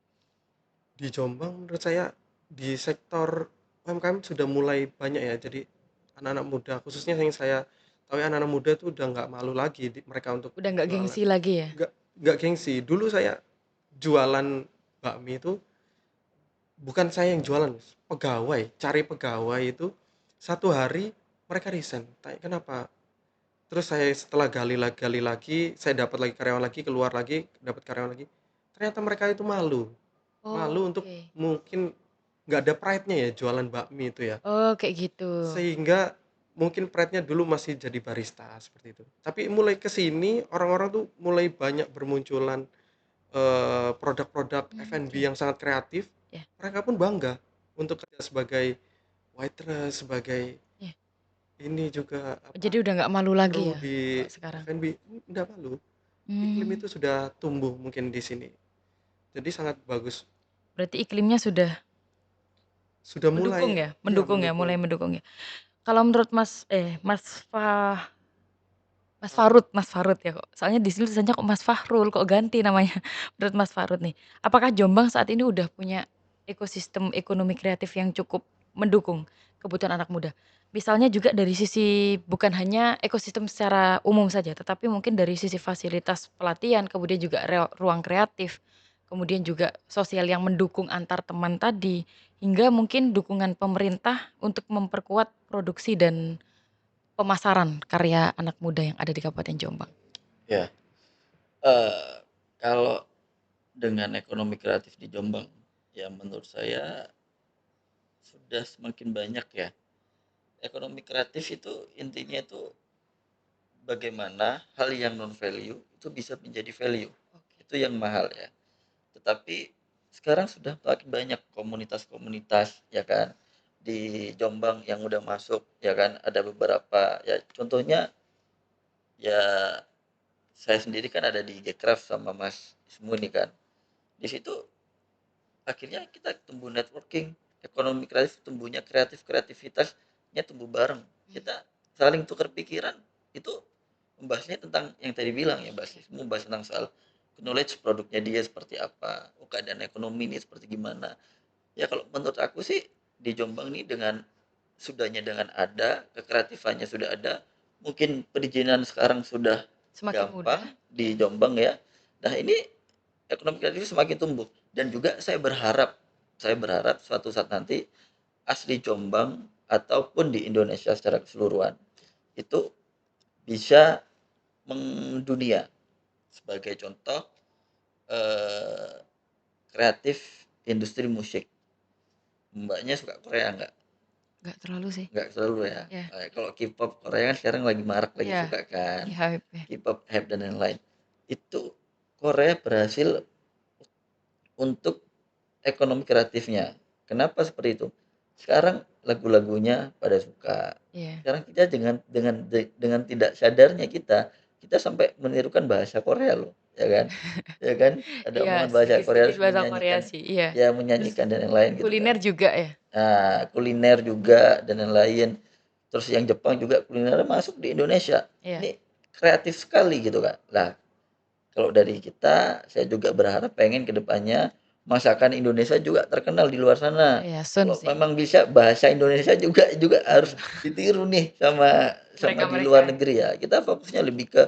Di Jombang menurut saya di sektor UMKM sudah mulai banyak ya, jadi anak-anak muda khususnya yang saya tahu ya, anak-anak muda tuh udah nggak malu lagi mereka untuk Udah nggak jualan. gengsi lagi ya? Nggak gengsi. Dulu saya jualan bakmi itu bukan saya yang jualan, pegawai, cari pegawai itu satu hari mereka resign. Tanya kenapa? Terus saya setelah gali lagi, saya dapat lagi karyawan lagi, keluar lagi, dapat karyawan lagi. Ternyata mereka itu malu. Malu untuk Oke. mungkin nggak ada pride-nya ya jualan bakmi itu ya. Oh kayak gitu. Sehingga mungkin pride-nya dulu masih jadi barista seperti itu. Tapi mulai ke sini orang-orang tuh mulai banyak bermunculan, produk-produk F&B Oke. yang sangat kreatif. Ya. Mereka pun bangga untuk kerja sebagai waitress, sebagai Ya. ini juga Jadi apa, udah nggak malu lagi kru ya di kalau sekarang? F&B, nggak malu. Iklim Mmm, itu sudah tumbuh mungkin di sini. Jadi sangat bagus. berarti iklimnya sudah Sudah mendukung mulai ya? iya Mendukung ya, mendukung. mulai mendukung ya? Kalau menurut Eee, Mas Farud ya kok, soalnya di sini tulisannya kok Mas Fahrul, kok ganti namanya? Menurut Mas Farud nih, apakah Jombang saat ini udah punya ekosistem ekonomi kreatif yang cukup mendukung kebutuhan anak muda? Misalnya juga dari sisi bukan hanya ekosistem secara umum saja, tetapi mungkin dari sisi fasilitas pelatihan, kemudian juga ruang kreatif, kemudian juga sosial yang mendukung antar teman tadi, hingga mungkin dukungan pemerintah untuk memperkuat produksi dan pemasaran karya anak muda yang ada di Kabupaten Jombang. Ya, eee, kalau dengan ekonomi kreatif di Jombang, ya menurut saya sudah semakin banyak ya. Ekonomi kreatif itu intinya itu bagaimana hal yang non value itu bisa menjadi value. Oke. Itu yang mahal ya. Tetapi sekarang sudah makin banyak komunitas-komunitas ya kan di Jombang yang udah masuk ya kan, ada beberapa ya, contohnya ya saya sendiri kan ada di Gcraft sama Mas Ismu nih kan. Di situ akhirnya kita tumbuh networking, ekonomi kreatif tumbuhnya, kreativitasnya tumbuh bareng. Kita saling tukar pikiran, itu membahasnya tentang yang tadi bilang ya, membahas tentang soal knowledge produknya dia seperti apa, oh, keadaan ekonomi ini seperti gimana. Ya kalau menurut aku sih di Jombang nih dengan sudahnya dengan ada, kekreatifannya sudah ada, mungkin perizinan sekarang sudah Semakin mudah, gampang ya. di Jombang ya. Nah ini ekonomi kreatif semakin tumbuh dan juga saya berharap suatu saat nanti asli Jombang ataupun di Indonesia secara keseluruhan itu bisa mendunia. Sebagai contoh eh, kreatif industri musik. Mbaknya suka Korea nggak? Nggak terlalu sih. Nggak selalu ya. Ya, Kalau K-pop Korea kan sekarang lagi marak, lagi iya, suka kan. lagi hype ya. K-pop, hype dan lain-lain. Itu Korea berhasil untuk ekonomi kreatifnya. Kenapa seperti itu? Sekarang lagu-lagunya pada suka. Iya. Sekarang kita dengan tidak sadarnya kita sampai menirukan bahasa Korea loh, ya kan? Ya kan? Ada Iya, omongan bahasa Korea sedikit-sedikit harus bahasa Korea menyanyikan, sih, iya. ya Terus menyanyikan dan yang lain gitu kan. kuliner juga ya? Nah, kuliner juga dan yang lain. Terus yang Jepang juga kulinernya masuk di Indonesia. Iya. Ini kreatif sekali gitu kan. Lah, kalau dari kita, saya juga berharap pengen ke depannya masakan Indonesia juga terkenal di luar sana. Iya, Sun Kalau sih. memang bisa bahasa Indonesia juga juga harus ditiru nih sama di luar Mereka-mereka. negeri ya. Kita fokusnya lebih ke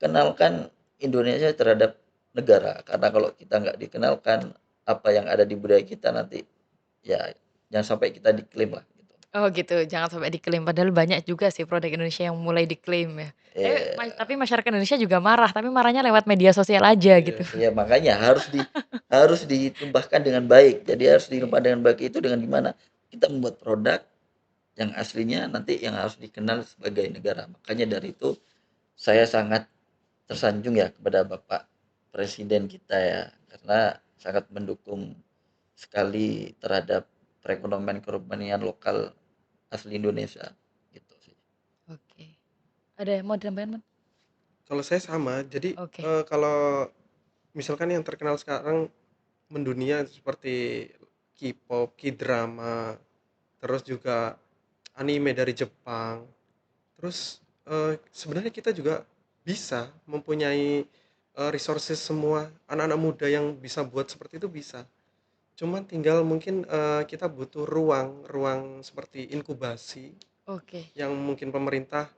kenalkan Indonesia terhadap negara. Karena kalau kita nggak dikenalkan apa yang ada di budaya kita nanti, ya jangan sampai kita diklaim lah gitu. Oh gitu, jangan sampai diklaim, padahal banyak juga sih produk Indonesia yang mulai diklaim ya. Tapi Ya, masyarakat Indonesia juga marah, tapi marahnya lewat media sosial aja gitu. ya makanya harus ditumbahkan dengan baik. Jadi harus Oke. ditumbahkan dengan baik itu dengan gimana? Kita membuat produk yang aslinya nanti yang harus dikenal sebagai negara. Makanya dari itu saya sangat tersanjung ya kepada Bapak Presiden kita ya, karena sangat mendukung sekali terhadap perekonomian lokal asli Indonesia gitu sih. Oke. Ada yang mau ditambahin, Mas? Kalau saya sama, jadi, Oke. kalau misalkan yang terkenal sekarang mendunia seperti K-pop, K-drama, terus juga anime dari Jepang, terus, sebenarnya kita juga bisa mempunyai, resources semua anak-anak muda yang bisa buat seperti itu bisa. Cuman tinggal mungkin, kita butuh ruang ruang seperti inkubasi Oke. yang mungkin pemerintah,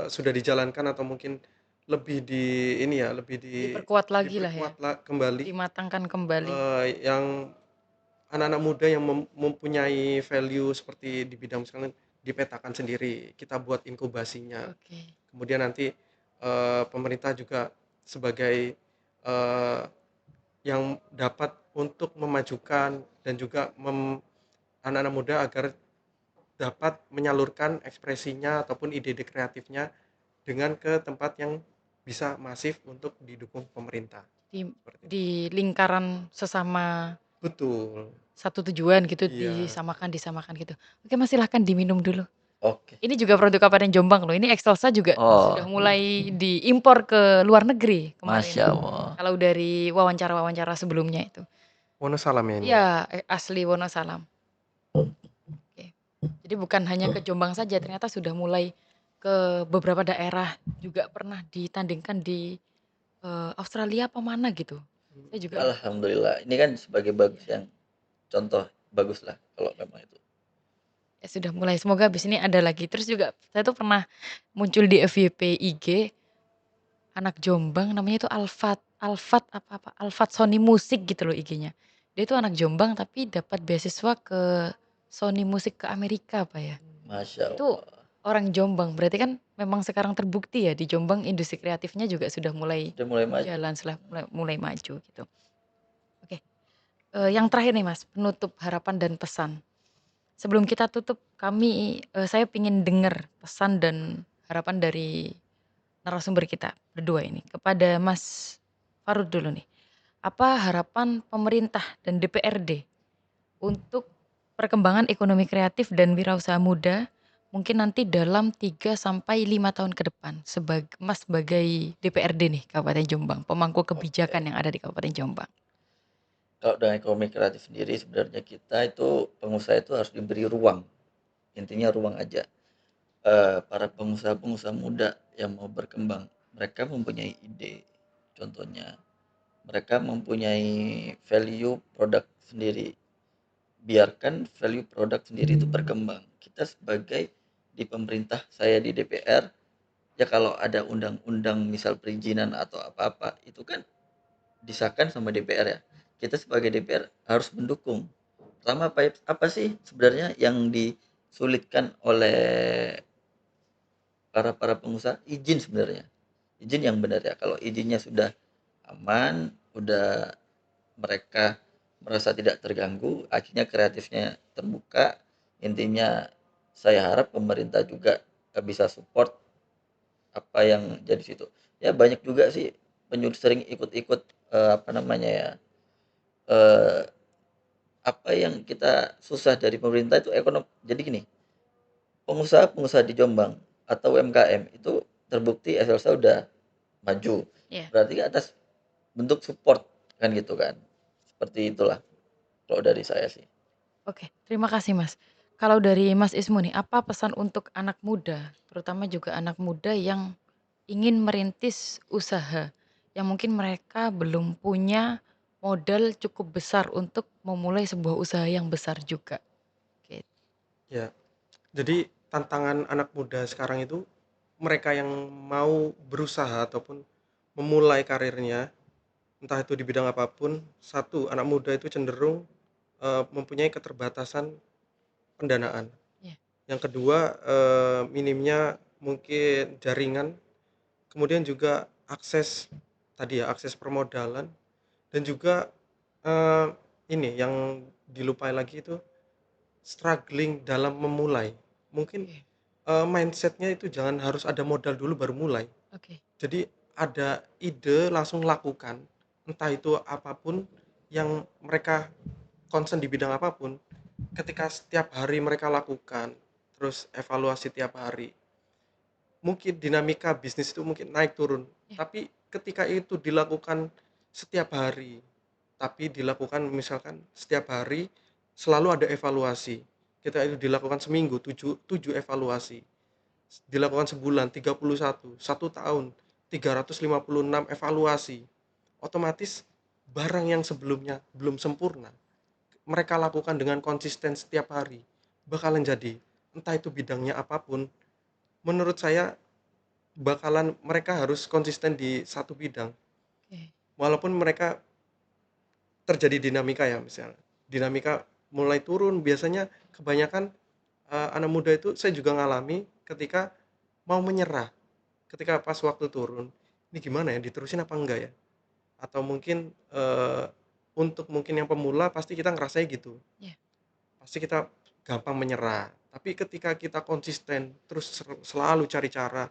sudah dijalankan atau mungkin lebih di ini ya, lebih Diperkuat lagi lah ya, diperkuat kembali, dimatangkan kembali. yang anak-anak muda yang mempunyai value seperti di bidang misalnya dipetakan sendiri, kita buat inkubasinya. Oke. Kemudian nanti, pemerintah juga sebagai, eee, yang dapat untuk memajukan dan juga anak-anak muda agar dapat menyalurkan ekspresinya ataupun ide-ide kreatifnya dengan ke tempat yang bisa masif untuk didukung pemerintah, Di seperti itu. di lingkaran sesama Betul, satu tujuan gitu, iya. disamakan gitu. Oke Mas, silahkan diminum dulu. Oke. Ini juga produk Kabupaten Jombang loh, ini Excelsa juga sudah Oh, mulai diimpor ke luar negeri kemarin, Masya Allah. kalau dari wawancara-wawancara sebelumnya itu. Wonosalam ya ini? Iya, asli Wonosalam. Oke. Jadi bukan hanya ke Jombang saja, ternyata sudah mulai ke beberapa daerah, juga pernah ditandingkan di, Australia apa mana gitu. Saya juga lupa. Alhamdulillah. Ini kan sebagai Iya. bagus yang contoh bagus lah kalau memang itu. Ya sudah mulai, semoga habis ini ada lagi. Terus juga saya tuh pernah muncul di FYP IG, anak Jombang namanya itu Alfat. Alfat Sony Music gitu loh IG-nya. Dia itu anak Jombang tapi dapat beasiswa ke Sony Music ke Amerika, Pak, ya. Masya Itu Allah. orang Jombang, berarti kan memang sekarang terbukti ya di Jombang industri kreatifnya juga sudah mulai Udah mulai maju. jalan, sudah mulai maju gitu. Oke, yang terakhir nih Mas, penutup harapan dan pesan. Sebelum kita tutup saya pengen dengar pesan dan harapan dari narasumber kita berdua ini kepada Mas Farud dulu nih. Apa harapan pemerintah dan DPRD untuk perkembangan ekonomi kreatif dan wirausaha muda mungkin nanti dalam 3 sampai 5 tahun ke depan Mas sebagai DPRD nih Kabupaten Jombang, pemangku kebijakan Oke. yang ada di Kabupaten Jombang. Kalau dengan ekonomi kreatif sendiri sebenarnya kita itu pengusaha itu harus diberi ruang. Intinya ruang aja. Para pengusaha-pengusaha muda yang mau berkembang, mereka mempunyai ide. Contohnya, mereka mempunyai value produk sendiri. Biarkan value produk sendiri itu berkembang. Kita sebagai di pemerintah, saya di DPR, ya kalau ada undang-undang misal perizinan atau apa-apa, itu kan disahkan sama DPR ya. Kita sebagai DPR harus mendukung. Pertama apa sih sebenarnya yang disulitkan oleh para pengusaha? Izin sebenarnya. Izin yang benar ya. Kalau izinnya sudah aman, udah mereka merasa tidak terganggu, akhirnya kreatifnya terbuka. Intinya saya harap pemerintah juga bisa support apa yang jadi situ. Ya banyak juga sih penyulit sering ikut-ikut apa namanya ya, eh, apa yang kita susah dari pemerintah itu ekonomi. Jadi gini, pengusaha-pengusaha di Jombang atau UMKM itu terbukti SLSA udah maju. Iya, Berarti atas bentuk support kan gitu kan. Seperti itulah kalau dari saya sih. oke. Terima kasih Mas. Kalau dari Mas Ismu nih, apa pesan untuk anak muda, terutama juga anak muda yang ingin merintis usaha, yang mungkin mereka belum punya modal cukup besar untuk memulai sebuah usaha yang besar juga? Oke. Ya, jadi tantangan anak muda sekarang itu mereka yang mau berusaha ataupun memulai karirnya, entah itu di bidang apapun, satu, anak muda itu cenderung mempunyai keterbatasan pendanaan. Iya, Yang kedua, minimnya mungkin jaringan, kemudian juga akses tadi ya, akses permodalan dan juga eh, ini yang dilupai lagi itu struggling dalam memulai. Mungkin oke, mindsetnya itu jangan harus ada modal dulu baru mulai. oke, Jadi ada ide langsung lakukan, entah itu apapun yang mereka concern di bidang apapun, ketika setiap hari mereka lakukan, terus evaluasi tiap hari, mungkin dinamika bisnis itu mungkin naik turun, iya, tapi ketika itu dilakukan setiap hari, tapi dilakukan misalkan setiap hari selalu ada evaluasi. Kita itu dilakukan seminggu 7 evaluasi, dilakukan sebulan 31 tahun 356 evaluasi. Otomatis barang yang sebelumnya belum sempurna, mereka lakukan dengan konsisten setiap hari, bakalan jadi. Entah itu bidangnya apapun, menurut saya bakalan mereka harus konsisten di satu bidang. oke. Walaupun mereka terjadi dinamika ya misalnya. Dinamika mulai turun biasanya kebanyakan anak muda itu saya juga ngalami ketika mau menyerah. Ketika pas waktu turun, ini gimana ya diterusin apa enggak ya? Atau mungkin untuk mungkin yang pemula pasti kita ngerasanya gitu. Iya, Pasti kita gampang menyerah. Tapi ketika kita konsisten terus selalu cari cara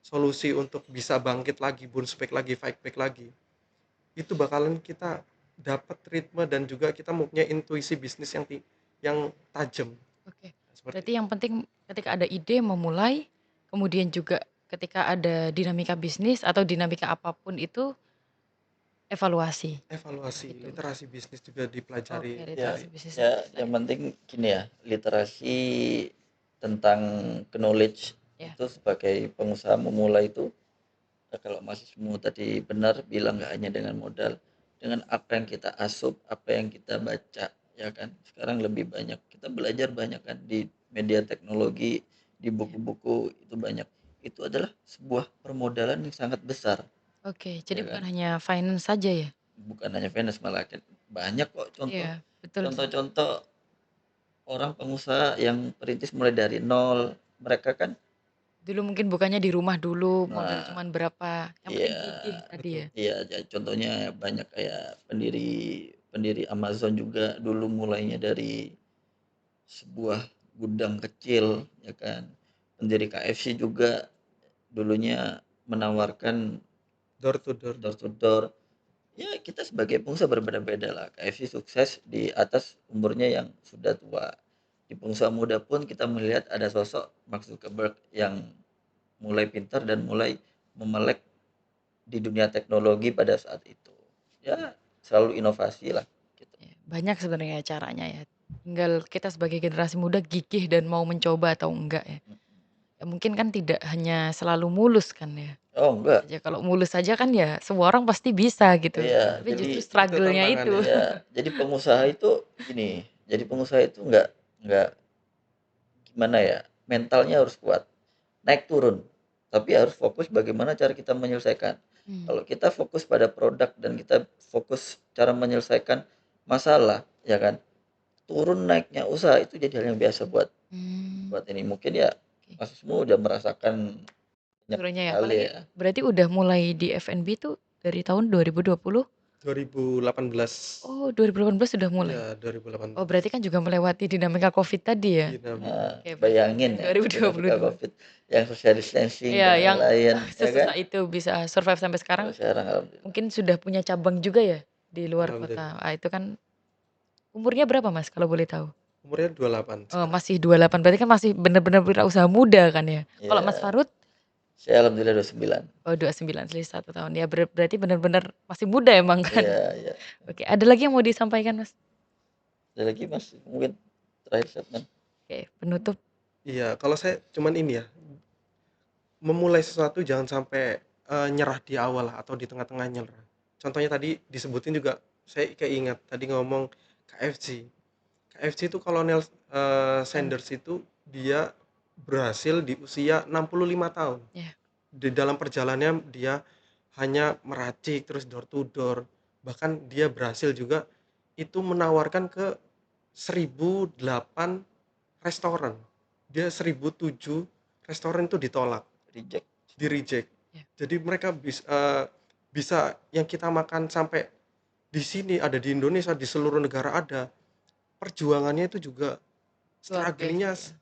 solusi untuk bisa bangkit lagi, bounce back lagi, fight back lagi, itu bakalan kita dapat ritme dan juga kita mempunyai intuisi bisnis yang tajam oke. seperti Berarti itu. yang penting ketika ada ide memulai, kemudian juga ketika ada dinamika bisnis atau dinamika apapun itu evaluasi, Evaluasi, gitu. literasi bisnis juga dipelajari Oke, Ya, literasi bisnis ya yang dipelajari. penting gini ya, literasi tentang knowledge Ya, itu sebagai pengusaha memulai itu, kalau Mas Ismu tadi benar bilang nggak hanya dengan modal, dengan apa yang kita asup, apa yang kita baca, ya kan. Sekarang lebih banyak kita belajar banyak kan di media teknologi, di ya, buku-buku itu banyak. Itu adalah sebuah permodalan yang sangat besar. Oke, ya jadi bukan kan? hanya finance saja ya? Bukan hanya finance, malah banyak kok Iya, betul sih. contoh-contoh orang pengusaha yang perintis mulai dari nol, mereka kan Dulu mungkin bukannya di rumah dulu, modal nah cuman berapa, yang penting iya gigih tadi Betul. ya? iya, contohnya banyak kayak pendiri pendiri Amazon juga dulu mulainya dari sebuah gudang kecil, ya kan. Pendiri KFC juga dulunya menawarkan Door to door. door to door. Ya, kita sebagai pengusaha berbeda-beda lah. KFC sukses di atas umurnya yang sudah tua. Di pengusaha muda pun kita melihat ada sosok Mark Zuckerberg yang mulai pintar dan mulai memelek di dunia teknologi pada saat itu. Ya, selalu inovasi lah gitu. Ya, banyak sebenarnya caranya ya. Tinggal kita sebagai generasi muda gigih dan mau mencoba atau enggak ya. Ya mungkin kan tidak hanya selalu mulus kan ya. Oh, enggak. Aja kalau mulus saja kan ya semua orang pasti bisa gitu. Iya, Tapi jadi justru Itu struggle-nya itu. tantangannya. ya, jadi pengusaha itu gini, jadi pengusaha itu enggak gimana ya, mentalnya harus kuat. Naik turun, tapi harus fokus bagaimana cara kita menyelesaikan. Hmm. Kalau kita fokus pada produk dan kita fokus cara menyelesaikan masalah, ya kan, turun naiknya usaha itu jadi hal yang biasa buat Hmm, buat ini. Mungkin ya oke. Mas semua udah merasakan banyak Sebenarnya ya, sekali apalagi ya. berarti udah mulai di F&B tuh dari tahun 2020? 2018. Oh, 2018 sudah mulai. Iya, Oh, 2018. berarti kan juga melewati dinamika Covid tadi ya? Dinamika. Nah, Oke, berarti bayangin yang ya dinamika 2022. Covid yang social distancing Iya, dan yang lain-lain, ya kan? sesusah itu bisa survive sampai sekarang, Kalau sekarang alhamdulillah. mungkin sudah punya cabang juga ya di luar kota. Alhamdulillah. Ah, itu kan umurnya berapa Mas kalau boleh tahu? Umurnya 28 Oh, sekarang. masih 28, berarti kan masih benar-benar wirausaha muda kan ya? Kalau Mas Ya, Farud? saya alhamdulillah 29. Oh, 29, selisih 1 tahun. Ya berarti benar-benar masih muda emang kan? Iya, iya. Oke, ada lagi yang mau disampaikan Mas? Ada lagi Mas, mungkin terakhir statement. Oke, penutup. Iya, kalau saya cuman ini ya, memulai sesuatu jangan sampai nyerah di awal lah, atau di tengah-tengah nyerah. Contohnya tadi disebutin juga, saya keingat tadi ngomong KFC. KFC itu Kolonel Sanders itu dia berhasil di usia 65 tahun. Ya. Di dalam perjalanannya dia hanya meracik terus door to door. Bahkan dia berhasil juga itu menawarkan ke 1008 restoran. Dia 1007 restoran itu ditolak, Reject. di reject. Ya. Jadi mereka bisa yang kita makan sampai di sini ada, di Indonesia, di seluruh negara ada. Perjuangannya itu juga Luar biasa struggle-nya ya.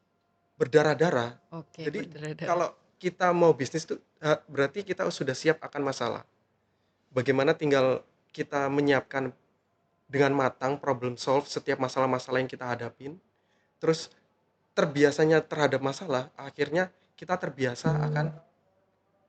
berdarah-darah. Oke, Jadi berdarah-darah. kalau kita mau bisnis tuh berarti kita sudah siap akan masalah. Bagaimana tinggal kita menyiapkan dengan matang, problem solve setiap masalah-masalah yang kita hadapin. Terus terbiasanya terhadap masalah, akhirnya kita terbiasa akan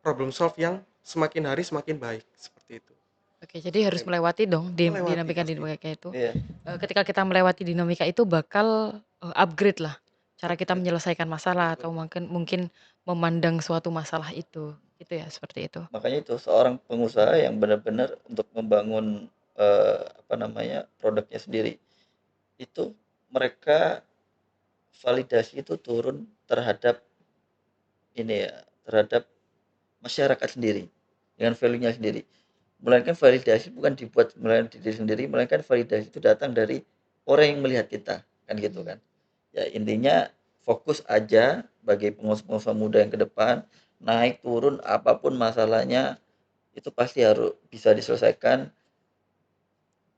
problem solve yang semakin hari semakin baik, seperti itu. Oke, jadi harus melewati dong Melewati pasti. dinamika-dinamika itu. Iya. Ketika kita melewati dinamika itu bakal, upgrade lah cara kita Upgrade, menyelesaikan masalah betul. atau mungkin mungkin memandang suatu masalah itu. Gitu ya, seperti itu. Makanya itu seorang pengusaha yang benar-benar untuk membangun apa namanya, produknya sendiri. Itu mereka validasi itu turun terhadap ini ya, terhadap masyarakat sendiri dengan value-nya sendiri. Melainkan validasi bukan dibuat melalui diri sendiri, melainkan validasi itu datang dari orang yang melihat kita, kan gitu Mmm. kan. Ya intinya fokus aja bagi pengusaha-pengusaha muda yang ke depan, naik turun apapun masalahnya itu pasti harus bisa diselesaikan.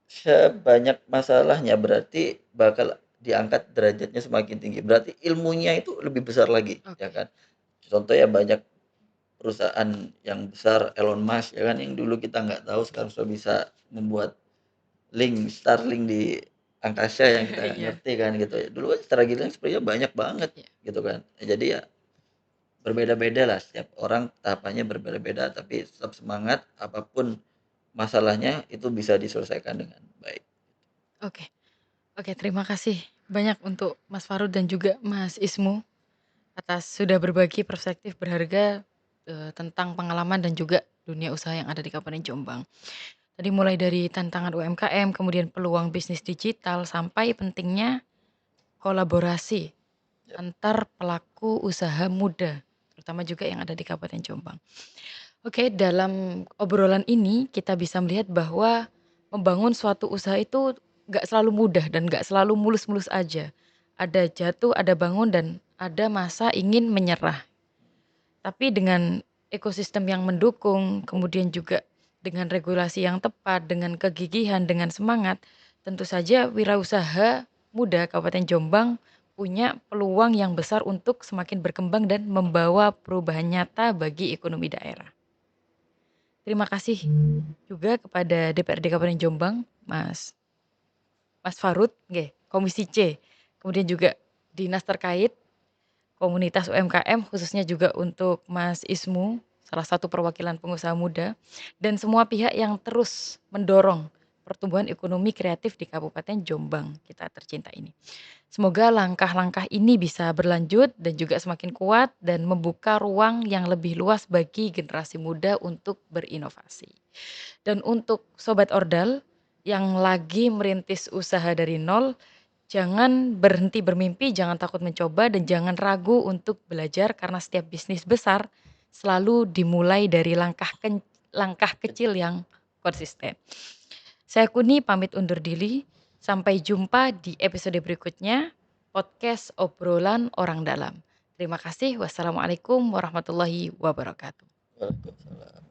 Sebanyak masalahnya berarti bakal diangkat derajatnya semakin tinggi. Berarti ilmunya itu lebih besar lagi, ya Oke. kan. Contoh ya banyak perusahaan yang besar Elon Musk ya kan yang dulu kita nggak tahu sekarang sudah bisa membuat Starlink di angkasa yang kita nggak Iya, ngerti kan gitu ya. Dulu kan strategi sebenarnya banyak banget iya. gitu kan. Jadi ya berbeda-beda lah setiap orang tahapannya berbeda-beda tapi tetap semangat apapun masalahnya itu bisa diselesaikan dengan baik. Oke. Oke, terima kasih banyak untuk Mas Farud dan juga Mas Ismu atas sudah berbagi perspektif berharga, tentang pengalaman dan juga dunia usaha yang ada di Kabupaten Jombang. Tadi mulai dari tantangan UMKM, kemudian peluang bisnis digital, sampai pentingnya kolaborasi Ya, antar pelaku usaha muda, terutama juga yang ada di Kabupaten Jombang. Oke, dalam obrolan ini kita bisa melihat bahwa membangun suatu usaha itu nggak selalu mudah dan nggak selalu mulus-mulus aja. Ada jatuh, ada bangun, dan ada masa ingin menyerah. Tapi dengan ekosistem yang mendukung, kemudian juga dengan regulasi yang tepat, dengan kegigihan, dengan semangat, tentu saja wirausaha muda Kabupaten Jombang punya peluang yang besar untuk semakin berkembang dan membawa perubahan nyata bagi ekonomi daerah. Terima kasih juga kepada DPRD Kabupaten Jombang, Mas Farud, nggih, Komisi C, kemudian juga dinas terkait, komunitas UMKM, khususnya juga untuk Mas Ismu, salah satu perwakilan pengusaha muda, dan semua pihak yang terus mendorong pertumbuhan ekonomi kreatif di Kabupaten Jombang kita tercinta ini. Semoga langkah-langkah ini bisa berlanjut dan juga semakin kuat dan membuka ruang yang lebih luas bagi generasi muda untuk berinovasi. Dan untuk sobat Ordal yang lagi merintis usaha dari nol, jangan berhenti bermimpi, jangan takut mencoba, dan jangan ragu untuk belajar karena setiap bisnis besar selalu dimulai dari langkah kecil yang konsisten. Saya Kuni pamit undur diri, sampai jumpa di episode berikutnya, podcast obrolan orang dalam. Terima kasih, wassalamualaikum warahmatullahi wabarakatuh. Waalaikumsalam.